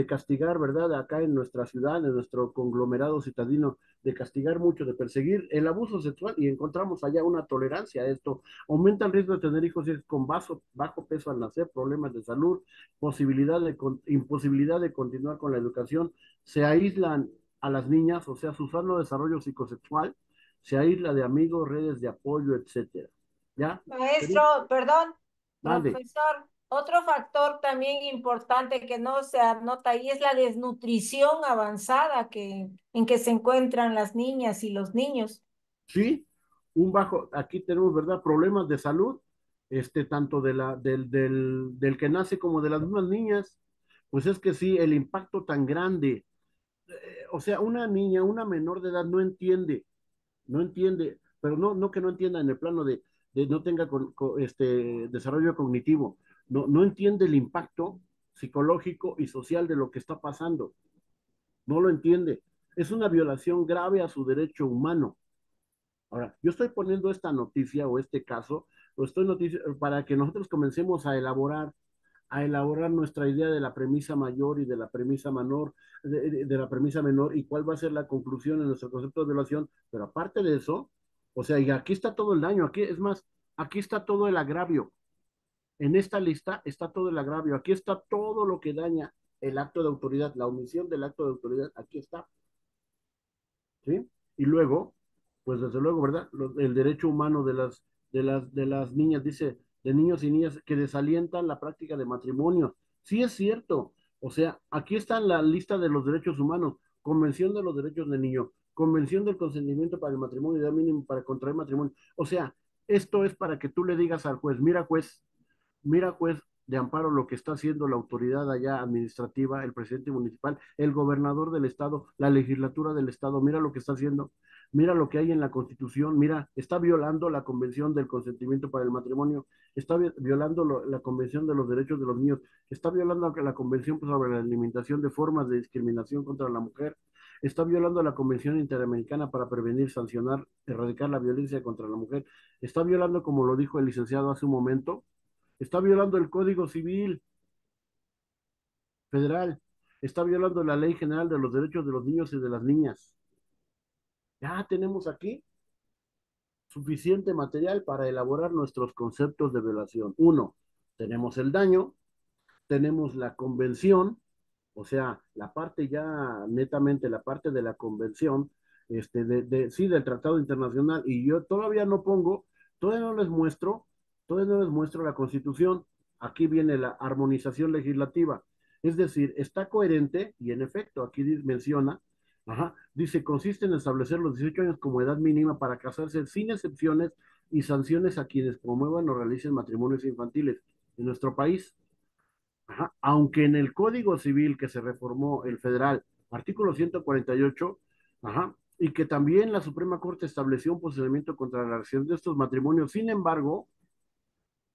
castigar, ¿verdad? Acá en nuestra ciudad, en nuestro conglomerado citadino, de castigar mucho, de perseguir el abuso sexual y encontramos allá una tolerancia a esto. Aumenta el riesgo de tener hijos con bajo peso al nacer, problemas de salud, imposibilidad de continuar con la educación, se aíslan a las niñas, o sea, su sano desarrollo psicosexual, se aísla de amigos, redes de apoyo, etcétera. ¿Ya? Maestro, perdón, Mande. profesor, otro factor también importante que no se anota ahí es la desnutrición avanzada en que se encuentran las niñas y los niños. Sí, aquí tenemos, ¿verdad? Problemas de salud, tanto del que nace como de las mismas niñas. Pues es que sí, el impacto tan grande. O sea, una niña, una menor de edad no entiende, pero no que no entienda en el plano de no tenga desarrollo cognitivo, no entiende el impacto psicológico y social de lo que está pasando, no lo entiende. Es una violación grave a su derecho humano. Ahora, yo estoy poniendo esta noticia o este caso, para que nosotros comencemos a elaborar nuestra idea de la premisa mayor y de la premisa menor, de la premisa menor y cuál va a ser la conclusión en nuestro concepto de violación. Pero aparte de eso, o sea, y aquí está todo el daño, aquí es más, aquí está todo el agravio. En esta lista está todo el agravio, aquí está todo lo que daña el acto de autoridad, la omisión del acto de autoridad, aquí está. ¿Sí? Y luego, pues desde luego, ¿verdad? El derecho humano de las niñas, dice, de niños y niñas que desalientan la práctica de matrimonio. Sí es cierto. O sea, aquí está la lista de los derechos humanos, Convención de los Derechos del Niño, Convención del Consentimiento para el Matrimonio, edad mínima para contraer matrimonio. O sea, esto es para que tú le digas al juez, mira, juez de amparo, lo que está haciendo la autoridad allá administrativa, el presidente municipal, el gobernador del estado, la legislatura del estado, mira lo que está haciendo, mira lo que hay en la constitución, mira, está violando la convención del consentimiento para el matrimonio, está violando la convención de los derechos de los niños, está violando la convención sobre la eliminación de formas de discriminación contra la mujer, está violando la convención interamericana para prevenir, sancionar, erradicar la violencia contra la mujer, está violando, como lo dijo el licenciado hace un momento, está violando el Código Civil Federal, está violando la Ley General de los Derechos de los Niños y de las Niñas. Ya tenemos aquí suficiente material para elaborar nuestros conceptos de violación. Uno, tenemos el daño, tenemos la convención, o sea, la parte ya netamente, la parte de la convención, sí, del Tratado Internacional, y yo todavía no les muestro la Constitución. Aquí viene la armonización legislativa, es decir, está coherente, y en efecto, aquí menciona, ajá, dice, consiste en establecer los 18 años como edad mínima para casarse sin excepciones y sanciones a quienes promuevan o realicen matrimonios infantiles en nuestro país. Ajá. Aunque en el Código Civil que se reformó el federal, artículo 148, ajá, y que también la Suprema Corte estableció un procedimiento contra la acción de estos matrimonios, sin embargo,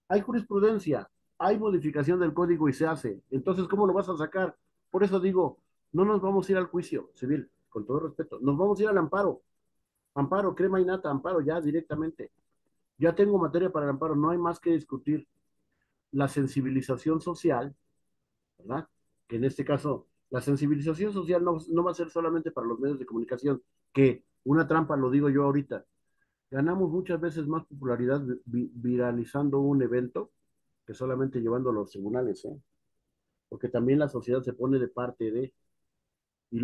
hay jurisprudencia, hay modificación del código y se hace. Entonces, ¿cómo lo vas a sacar? Por eso digo, no nos vamos a ir al juicio civil, con todo respeto, nos vamos a ir al amparo. Amparo, crema y nata, amparo ya directamente. Ya tengo materia para el amparo, no hay más que discutir. La sensibilización social, ¿verdad? Que en este caso, la sensibilización social no va a ser solamente para los medios de comunicación, que una trampa, lo digo yo ahorita, ganamos muchas veces más popularidad viralizando un evento que solamente llevando a los tribunales, ¿eh? Porque también la sociedad se pone de parte de, y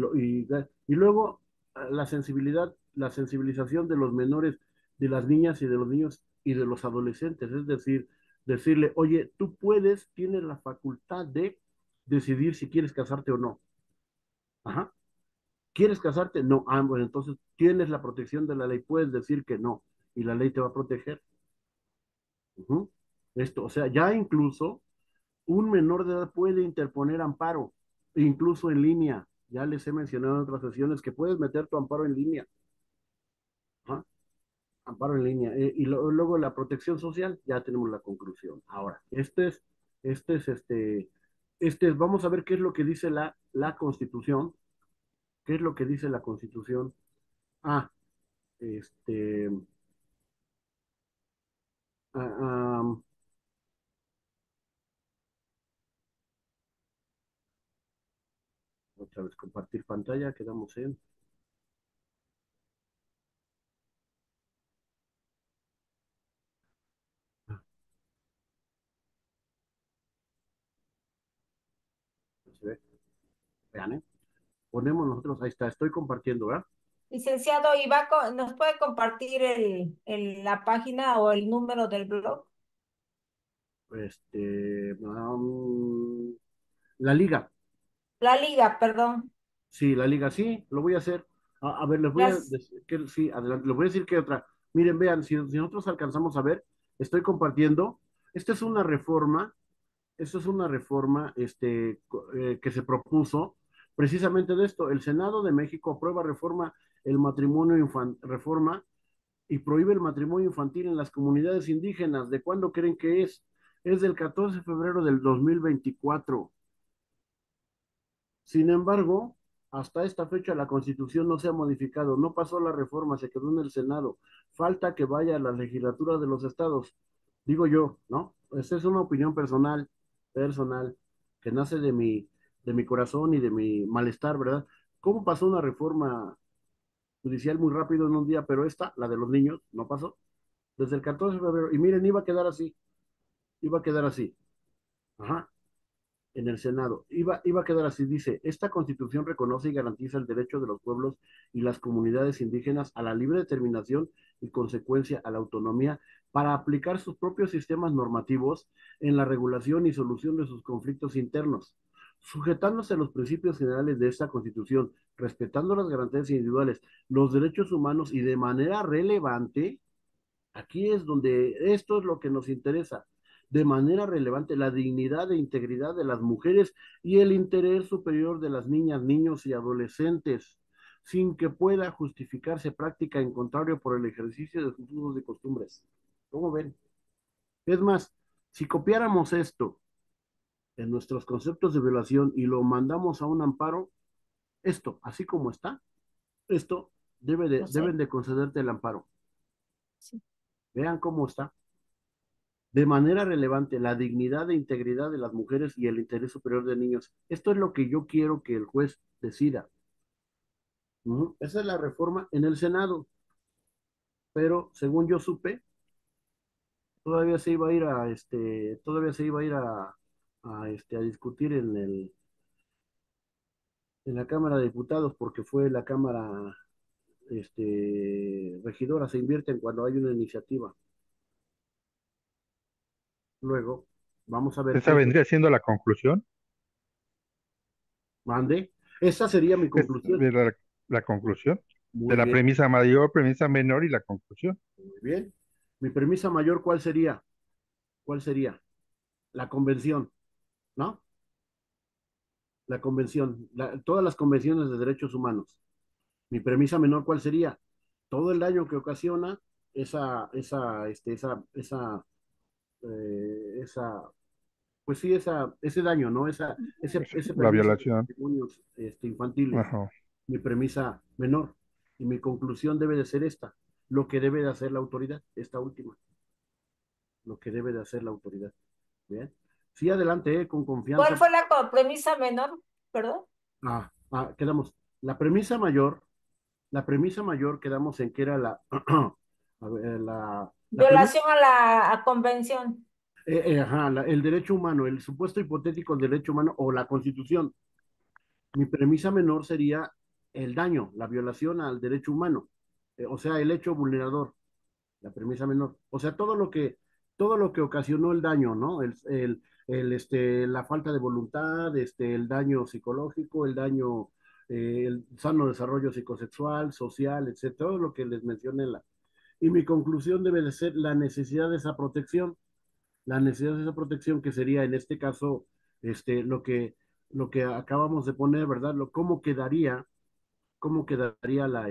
luego la sensibilización de los menores, de las niñas y de los niños y de los adolescentes, es decir, decirle, oye, tienes la facultad de decidir si quieres casarte o no. Ajá. ¿Quieres casarte? No. Ah, bueno, entonces tienes la protección de la ley, puedes decir que no, y la ley te va a proteger. Ujú. O sea, ya incluso un menor de edad puede interponer amparo, incluso en línea. Ya les he mencionado en otras sesiones que puedes meter tu amparo en línea. Ajá. Amparo en línea. Luego la protección social, ya tenemos la conclusión. Ahora, este es vamos a ver qué es lo que dice la Constitución. ¿Qué es lo que dice la Constitución? Ah, este, ah, Otra vez compartir pantalla, quedamos en. ¿Se ve? Vean, ¿eh? Ponemos nosotros, ahí está, estoy compartiendo, ¿verdad? Licenciado, ¿nos puede compartir la página o el número del blog? La liga, La liga, perdón. sí, la liga, sí, lo voy a hacer. A ver, les voy a Las, decir que sí, adelante, les voy a decir que otra. Miren, vean, si nosotros alcanzamos a ver, estoy compartiendo. Esta es una reforma, esto es una reforma que se propuso precisamente de esto. El Senado de México aprueba reforma el matrimonio reforma y prohíbe el matrimonio infantil en las comunidades indígenas. ¿De cuándo creen que es? Es del 14 de febrero del 2024. Sin embargo, hasta esta fecha la Constitución no se ha modificado, no pasó la reforma, se quedó en el Senado. Falta que vaya a la legislatura de los estados. Digo yo, ¿no? Esa es una opinión personal, que nace de mi corazón y de mi malestar, ¿verdad? ¿Cómo pasó una reforma judicial muy rápido en un día, pero esta, la de los niños, no pasó? Desde el 14 de febrero. Y miren, iba a quedar así, iba a quedar así. Ajá, en el Senado. Iba a quedar así, dice, esta constitución reconoce y garantiza el derecho de los pueblos y las comunidades indígenas a la libre determinación y consecuencia a la autonomía para aplicar sus propios sistemas normativos en la regulación y solución de sus conflictos internos, sujetándose a los principios generales de esta constitución, respetando las garantías individuales, los derechos humanos y de manera relevante. Aquí es donde esto es lo que nos interesa. De manera relevante, la dignidad e integridad de las mujeres y el interés superior de las niñas, niños y adolescentes, sin que pueda justificarse práctica en contrario por el ejercicio de sus usos y costumbres. ¿Cómo ven? Es más, si copiáramos esto en nuestros conceptos de violación y lo mandamos a un amparo, esto, así como está, esto no sé. deben de concederte el amparo. Sí. Vean cómo está. De manera relevante la dignidad e integridad de las mujeres y el interés superior de niños. Esto es lo que yo quiero que el juez decida. Esa es la reforma en el Senado, pero según yo supe, todavía se iba a ir a discutir en la Cámara de Diputados, porque fue la Cámara regidora, se invierten cuando hay una iniciativa. Luego, vamos a ver Esa qué es. vendría siendo la conclusión. Mande. Esa sería mi Es conclusión. la conclusión de Muy la bien. premisa mayor, premisa menor y la conclusión. Muy bien. Mi premisa mayor, ¿cuál sería? ¿Cuál sería? La convención, ¿no? La convención, todas las convenciones de derechos humanos. Mi premisa menor, ¿cuál sería? Todo el daño que ocasiona esa, pues sí, ese daño, ¿no? Ese La permiso de violación. matrimonios infantiles. Ajá. Mi premisa menor. Y mi conclusión debe de ser esta. Lo que debe de hacer la autoridad, esta última. Lo que debe de hacer la autoridad. Bien. Sí, adelante, con ¿Cuál confianza. fue la premisa menor? Perdón. Quedamos. La premisa mayor quedamos en que era a ver, la primera, Violación a la convención. ajá, el derecho humano, el supuesto hipotético derecho humano o la constitución. Mi premisa menor sería el daño, la violación al derecho humano, o sea, el hecho vulnerador, la premisa menor. O sea, todo lo que ocasionó el daño, ¿no? La falta de voluntad, el daño psicológico, el daño, el sano desarrollo psicosexual, social, etcétera, todo lo que les mencioné. Y mi conclusión debe de ser la necesidad de esa protección que sería en este caso, lo que acabamos de poner, ¿verdad? ¿Cómo quedaría la,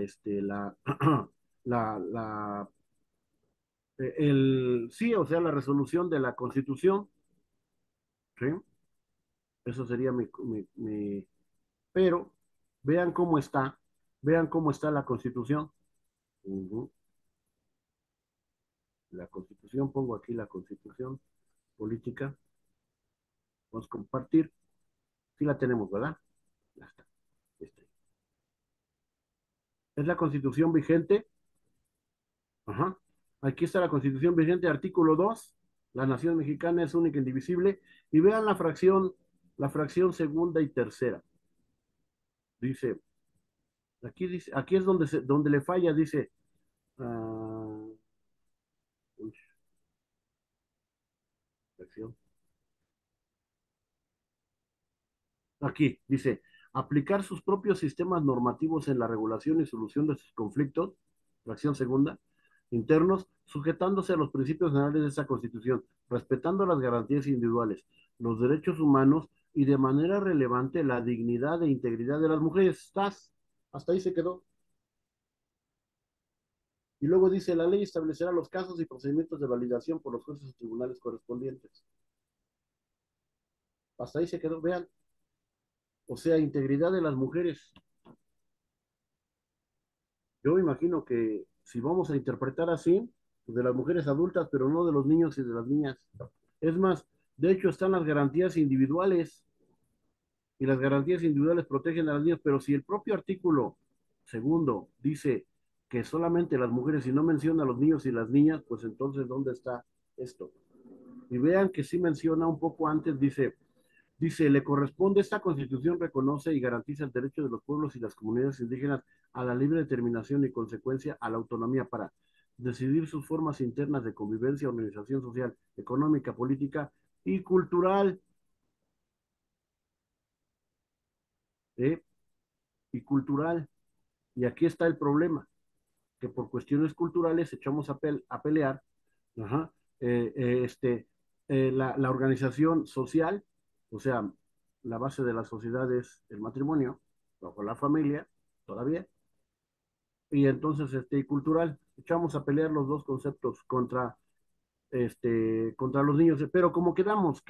sí, o sea, la resolución de la Constitución, ¿sí? Eso sería pero vean cómo está la Constitución. Ujú. La Constitución, pongo aquí la Constitución política, vamos a compartir, sí la tenemos, ¿verdad? Ya está. Es la Constitución vigente. Ajá. Aquí está la Constitución vigente, artículo 2. La nación mexicana es única e indivisible. Y vean la fracción segunda y tercera. Dice, aquí es donde le falla, dice, ah, uy, fracción. Aquí dice, aplicar sus propios sistemas normativos en la regulación y solución de sus conflictos, fracción segunda, internos, sujetándose a los principios generales de esa Constitución, respetando las garantías individuales, los derechos humanos y de manera relevante la dignidad e integridad de las mujeres. ¿Estás? Hasta ahí se quedó. Y luego dice, la ley establecerá los casos y procedimientos de validación por los jueces y tribunales correspondientes. Hasta ahí se quedó, vean. O sea, integridad de las mujeres. Yo imagino que si vamos a interpretar así, pues de las mujeres adultas, pero no de los niños y de las niñas. Es más, de hecho están las garantías individuales y las garantías individuales protegen a las niñas, pero si el propio artículo segundo dice que solamente las mujeres y no menciona a los niños y las niñas, pues entonces ¿dónde está esto? Y vean que sí menciona un poco antes, dice, le corresponde, esta constitución reconoce y garantiza el derecho de los pueblos y las comunidades indígenas a la libre determinación y consecuencia a la autonomía para decidir sus formas internas de convivencia, organización social, económica, política y cultural. ¿Eh? Y cultural. Y aquí está el problema, que por cuestiones culturales echamos a pelear, ajá, eh, eh, este, la organización social, o sea, la base de la sociedad es el matrimonio, bajo la familia, todavía, y entonces y cultural, echamos a pelear los dos conceptos contra los niños, pero como quedamos,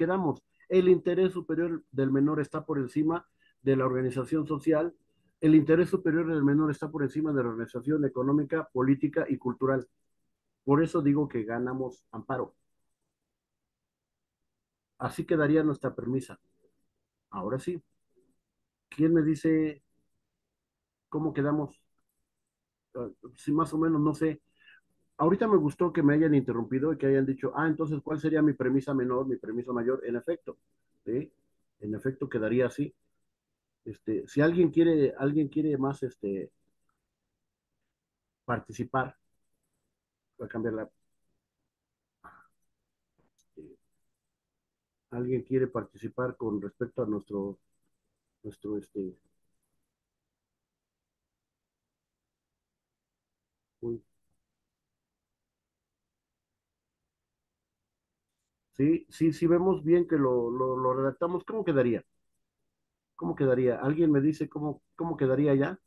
el interés superior del menor está por encima de la organización social, el interés superior del menor está por encima de la organización económica, política y cultural. Por eso digo que ganamos amparo. Así quedaría nuestra premisa. Ahora sí, ¿quién me dice cómo quedamos? Si más o menos, no sé. Ahorita me gustó que me hayan interrumpido y que hayan dicho, entonces, ¿cuál sería mi premisa menor, mi premisa mayor? En efecto, ¿sí? En efecto quedaría así. Si alguien quiere más participar, voy a cambiar eh, alguien quiere participar con respecto a nuestro, uy, sí, sí, sí vemos bien que lo redactamos, ¿cómo quedaría? ¿Cómo quedaría? ¿Alguien me dice cómo quedaría ya?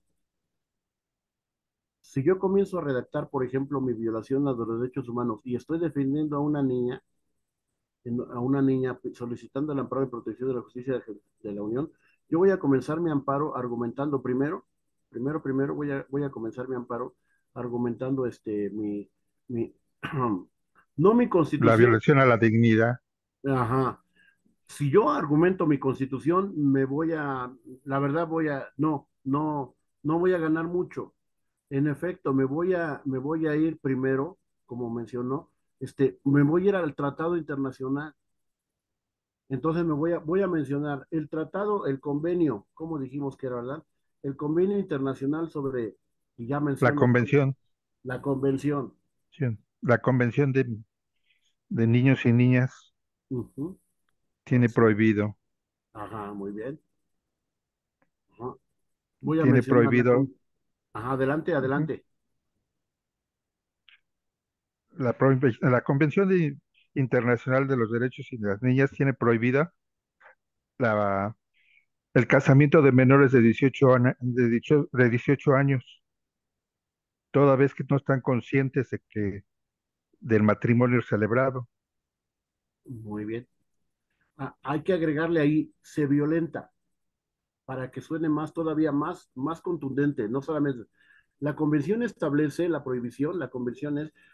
Si yo comienzo a redactar, por ejemplo, mi violación a los derechos humanos y estoy defendiendo a una niña solicitando el amparo y protección de la justicia de la Unión, yo voy a comenzar mi amparo argumentando primero voy a comenzar mi amparo argumentando mi no mi La constitución, violación a la dignidad. ajá. Si yo argumento mi constitución, la verdad no voy a ganar mucho. En efecto, me voy a ir primero, como mencionó, me voy a ir al tratado internacional. Entonces voy a mencionar el tratado, el convenio, como dijimos que era, ¿verdad? El convenio internacional y ya La menciono convención, la convención. sí, la convención de niños y niñas Ujú. tiene prohibido, Ajá, muy bien. Ajá. Voy a tiene mencionar prohibido Ajá, adelante, ujú, adelante. la Convención Internacional de los Derechos de las Niñas tiene prohibida la, el casamiento de menores de 18 años, toda vez que no están conscientes del matrimonio celebrado. Muy bien. Hay que agregarle ahí, se violenta, para que suene todavía más contundente. No solamente. La convención establece la prohibición,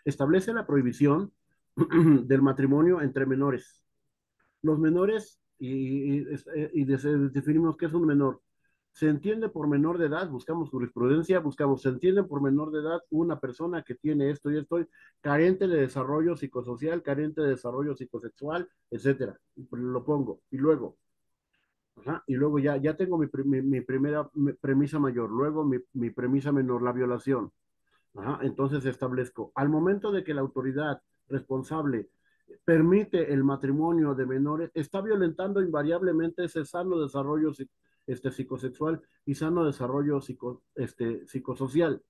establece la prohibición del matrimonio entre menores. Los menores, y definimos qué es un menor. Se entiende por menor de edad, buscamos jurisprudencia, buscamos, se entiende por menor de edad una persona que tiene esto y esto, carente de desarrollo psicosocial, carente de desarrollo psicosexual, etcétera. Lo pongo. Y luego, ajá, y luego ya tengo mi primera premisa mayor, luego mi premisa menor, la violación. Ajá, entonces establezco, al momento de que la autoridad responsable permite el matrimonio de menores, está violentando invariablemente ese sano desarrollo psicosexual y sano desarrollo psicosocial.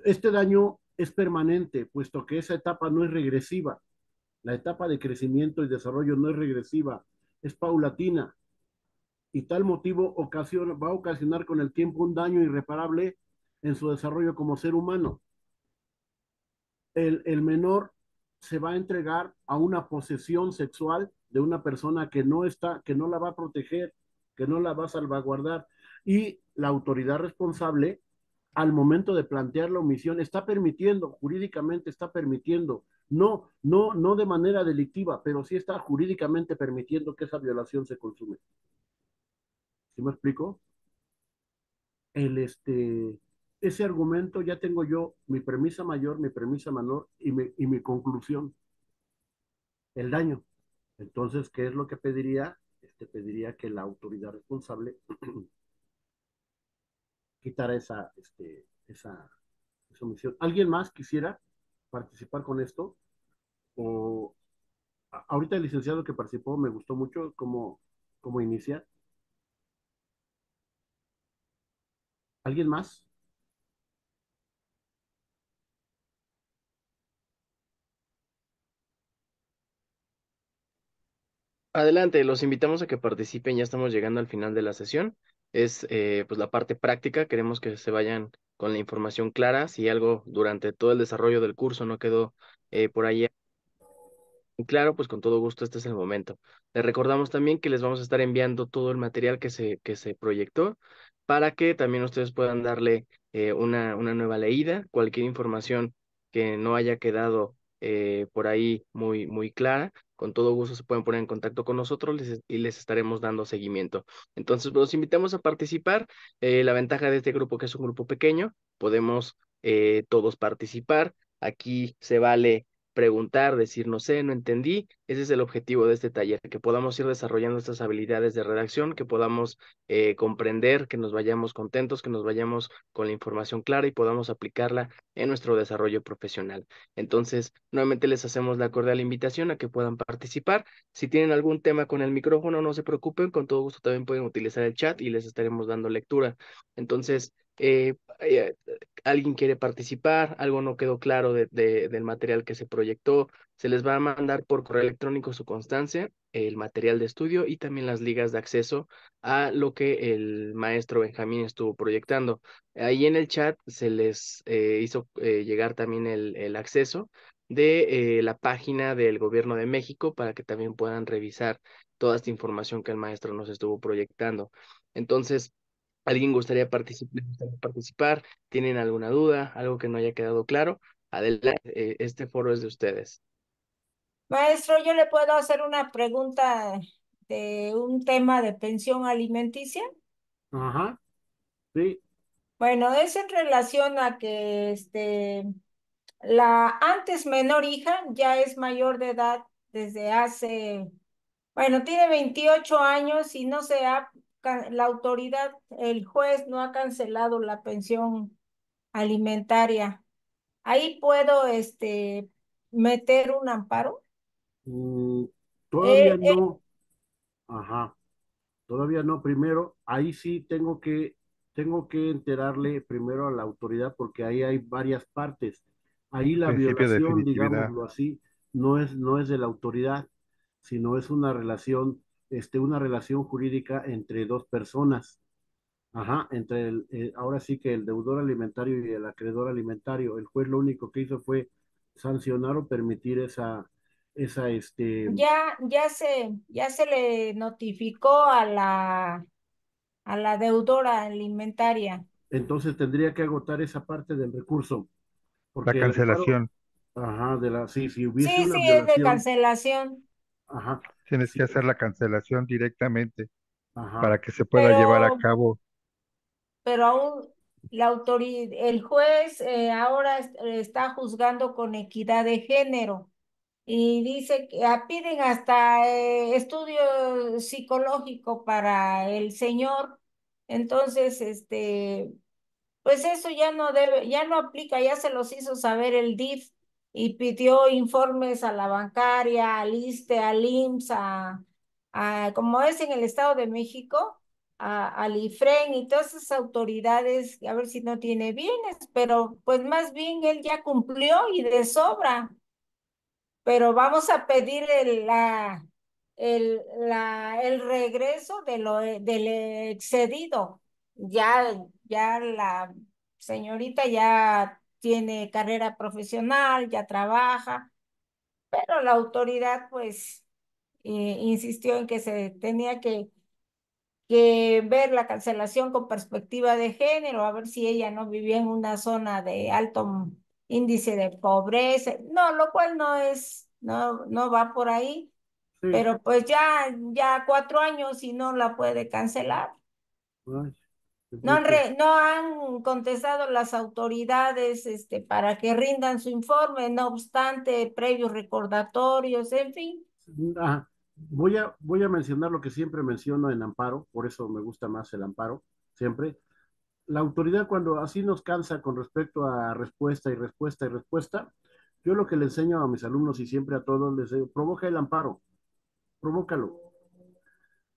Este daño es permanente, puesto que esa etapa no es regresiva. La etapa de crecimiento y desarrollo no es regresiva, es paulatina. Y tal motivo va a ocasionar con el tiempo un daño irreparable en su desarrollo como ser humano. El menor se va a entregar a una posesión sexual de una persona que no está, que no la va a proteger, que no la va a salvaguardar. Y la autoridad responsable, al momento de plantear la omisión, está permitiendo, jurídicamente está permitiendo, no de manera delictiva, pero sí está jurídicamente permitiendo que esa violación se consume. ¿Sí me explico? el, este, Ese argumento ya tengo yo mi premisa mayor, mi premisa menor y mi conclusión, el daño. Entonces, ¿qué es lo que pediría? Pediría que la autoridad responsable quitara esa omisión. ¿Alguien más quisiera participar con esto? O ahorita el licenciado que participó me gustó mucho cómo inicia. ¿Alguien más? Adelante, los invitamos a que participen, ya estamos llegando al final de la sesión. Es pues la parte práctica, queremos que se vayan con la información clara. Si algo durante todo el desarrollo del curso no quedó por ahí claro, pues con todo gusto este es el momento. Les recordamos también que les vamos a estar enviando todo el material que se proyectó para que también ustedes puedan darle una nueva leída. Cualquier información que no haya quedado por ahí muy clara, con todo gusto se pueden poner en contacto con nosotros y les estaremos dando seguimiento. Entonces, pues, los invitamos a participar. La ventaja de este grupo, que es un grupo pequeño, podemos todos participar. Aquí se vale preguntar, decir no sé, no entendí. Ese es el objetivo de este taller, que podamos ir desarrollando estas habilidades de redacción, que podamos comprender, que nos vayamos contentos, que nos vayamos con la información clara y podamos aplicarla en nuestro desarrollo profesional. Entonces, nuevamente les hacemos la cordial invitación a que puedan participar. Si tienen algún tema con el micrófono, no se preocupen, con todo gusto también pueden utilizar el chat y les estaremos dando lectura. Entonces, alguien quiere participar, algo no quedó claro del material que se proyectó, se les va a mandar por correo electrónico su constancia, el material de estudio y también las ligas de acceso a lo que el maestro Benjamín estuvo proyectando. Ahí en el chat se les hizo llegar también el acceso de la página del Gobierno de México para que también puedan revisar toda esta información que el maestro nos estuvo proyectando. Entonces, ¿alguien gustaría participar? ¿Tienen alguna duda? ¿Algo que no haya quedado claro? Adelante, este foro es de ustedes. Maestro, yo le puedo hacer una pregunta de un tema de pensión alimenticia. Ajá, sí. Bueno, es en relación a que la antes menor hija ya es mayor de edad desde hace, bueno, tiene 28 años y no se ha, la autoridad, el juez no ha cancelado la pensión alimentaria. Ahí puedo, meter un amparo. Mm, todavía Eh, eh, no. Ajá. Todavía no, primero, ahí sí tengo que enterarle primero a la autoridad porque ahí hay varias partes. Ahí la Principio de violación, definitividad. digámoslo así, no es de la autoridad, sino es una relación jurídica entre dos personas. Ajá, ahora sí que el deudor alimentario y el acreedor alimentario. El juez lo único que hizo fue sancionar o permitir ya se le notificó a la deudora alimentaria. entonces tendría que agotar esa parte del recurso. La Porque el amparo, cancelación. ajá, si hubiese Sí, una sí, es de violación, cancelación. ajá, Tienes sí, que hacer la cancelación directamente. Ajá. para que se pueda llevar a Pero, cabo. pero aún la autoridad, el juez ahora está juzgando con equidad de género y dice que piden hasta estudio psicológico para el señor. Entonces, pues eso ya no debe, ya no aplica, ya se los hizo saber el DIF y pidió informes a la bancaria, al ISSSTE, al IMSS, como es en el Estado de México, al IFREN y todas esas autoridades, a ver si no tiene bienes, pero pues más bien él ya cumplió y de sobra, pero vamos a pedir el regreso del excedido. Ya la señorita ya tiene carrera profesional, ya trabaja, pero la autoridad pues insistió en que se tenía que ver la cancelación con perspectiva de género, a ver si ella no vivía en una zona de alto índice de pobreza, no, lo cual no va por ahí, Sí. pero pues ya 4 años y no la puede cancelar. Ay, es No han, mucho. no han contestado las autoridades para que rindan su informe, no obstante, previos recordatorios, en fin. Ah, voy a mencionar lo que siempre menciono en amparo, por eso me gusta más el amparo, siempre. La autoridad cuando así nos cansa con respecto a respuesta y respuesta y respuesta, yo lo que le enseño a mis alumnos y siempre a todos les digo, provoca el amparo, provócalo,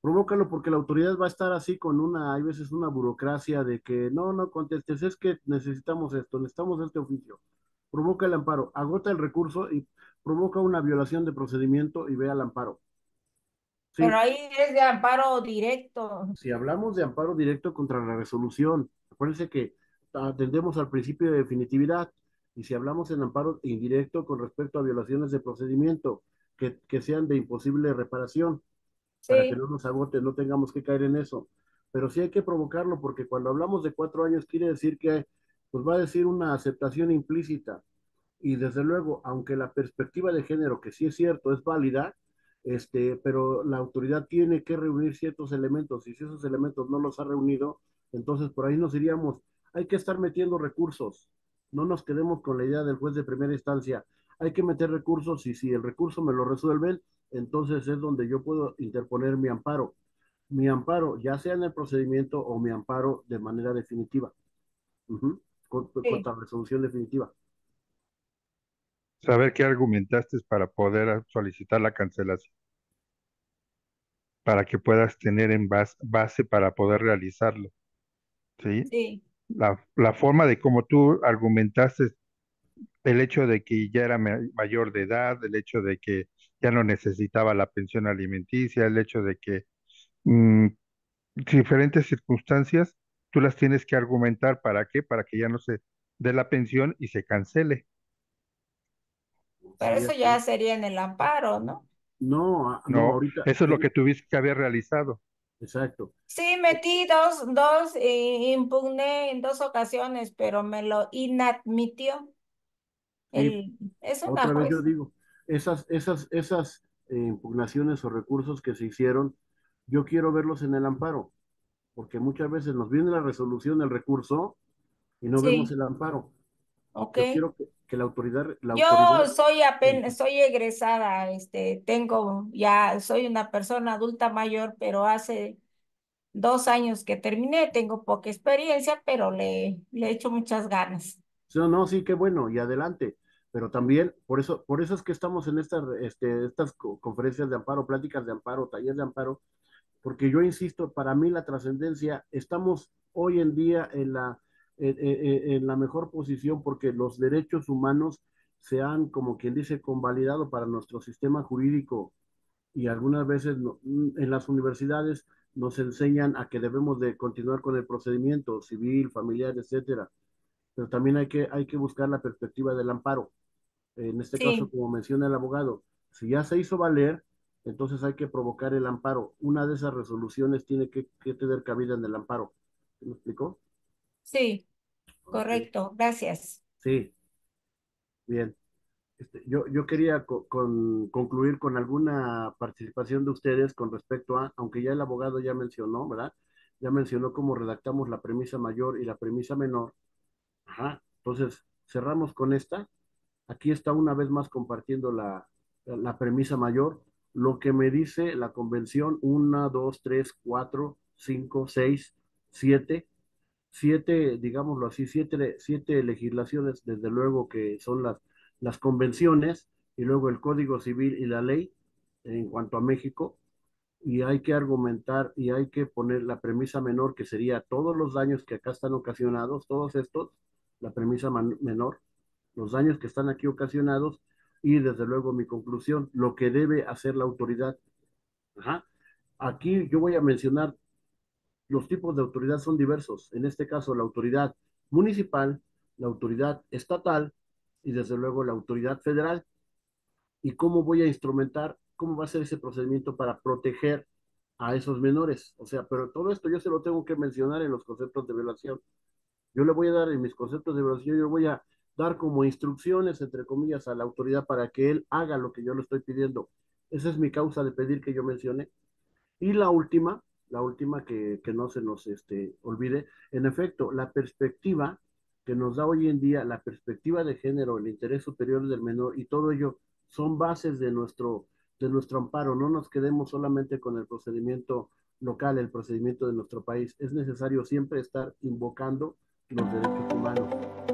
provócalo porque la autoridad va a estar así con hay veces una burocracia de que no contestes, es que necesitamos esto, necesitamos este oficio. Provoca el amparo, agota el recurso y provoca una violación de procedimiento y ve al amparo. Pero Sí, ahí es de amparo directo. si hablamos de amparo directo contra la resolución, acuérdense que atendemos al principio de definitividad y si hablamos en amparo indirecto con respecto a violaciones de procedimiento que sean de imposible reparación, para que Sí, no nos agote, no tengamos que caer en eso. Pero sí hay que provocarlo porque cuando hablamos de 4 años quiere decir que pues va a decir una aceptación implícita y desde luego, aunque la perspectiva de género, que sí es cierto, es válida, pero la autoridad tiene que reunir ciertos elementos y si esos elementos no los ha reunido, entonces por ahí nos iríamos, hay que estar metiendo recursos, no nos quedemos con la idea del juez de primera instancia, hay que meter recursos y si el recurso me lo resuelven, entonces es donde yo puedo interponer mi amparo, ya sea en el procedimiento o mi amparo de manera definitiva, sí. contra resolución definitiva. Saber qué argumentaste para poder solicitar la cancelación, para que puedas tener en base para poder realizarlo, ¿sí? Sí, La forma de cómo tú argumentaste el hecho de que ya era mayor de edad, el hecho de que ya no necesitaba la pensión alimenticia, el hecho de que mm, diferentes circunstancias, tú las tienes que argumentar. ¿Para qué? Para que ya no se dé la pensión y se cancele. pero Sí, eso así es. ya sería en el amparo, ¿no? No, no, No, ahorita, eso es lo que tuviste que haber realizado. exacto. Sí, metí dos, impugné en 2 ocasiones, pero me lo inadmitió Sí, es una otra vez yo juez. digo, esas impugnaciones o recursos que se hicieron, yo quiero verlos en el amparo, porque muchas veces nos viene la resolución del recurso y no vemos Sí, el amparo. ok. Yo quiero que la Yo autoridad, soy apenas, soy egresada, soy una persona adulta mayor, pero hace 2 años que terminé, tengo poca experiencia, pero le he hecho muchas ganas. no, no, sí, qué bueno, y adelante. Pero también, por eso es que estamos en estas conferencias de amparo, pláticas de amparo, talleres de amparo, porque yo insisto, para mí la trascendencia, estamos hoy en día en la mejor posición porque los derechos humanos se han, como quien dice, convalidado para nuestro sistema jurídico y algunas veces en las universidades nos enseñan a que debemos de continuar con el procedimiento civil, familiar, etcétera, pero también hay que buscar la perspectiva del amparo. En este caso, Sí, como menciona el abogado, si ya se hizo valer, entonces hay que provocar el amparo. Una de esas resoluciones tiene que tener cabida en el amparo. ¿Me explicó? sí, Ok. correcto, gracias. Sí, bien. Yo quería concluir con alguna participación de ustedes con respecto a, aunque ya el abogado ya mencionó, ¿verdad? Ya mencionó cómo redactamos la premisa mayor y la premisa menor. Ajá. Entonces, cerramos con esta. Aquí está una vez más compartiendo la premisa mayor. Lo que me dice la convención, una, dos, tres, cuatro, cinco, seis, siete, siete, digámoslo así, siete legislaciones, desde luego que son las convenciones, y luego el Código Civil y la ley en cuanto a México, y hay que argumentar y hay que poner la premisa menor, que sería todos los daños que acá están ocasionados, todos estos, la premisa menor, los daños que están aquí ocasionados, y desde luego mi conclusión, lo que debe hacer la autoridad. Ajá. Aquí yo voy a mencionar los tipos de autoridad son diversos. En este caso, la autoridad municipal, la autoridad estatal y desde luego la autoridad federal. ¿Y cómo voy a instrumentar, cómo va a ser ese procedimiento para proteger a esos menores? O sea, pero todo esto yo se lo tengo que mencionar en los conceptos de violación. Yo le voy a dar en mis conceptos de violación, yo voy a dar como instrucciones, entre comillas, a la autoridad para que él haga lo que yo le estoy pidiendo. Esa es mi causa de pedir que yo mencione. Y la última que no se nos olvide, en efecto, la perspectiva que nos da hoy en día, la perspectiva de género, el interés superior del menor y todo ello son bases de nuestro amparo. No nos quedemos solamente con el procedimiento local, el procedimiento de nuestro país. Es necesario siempre estar invocando los derechos humanos.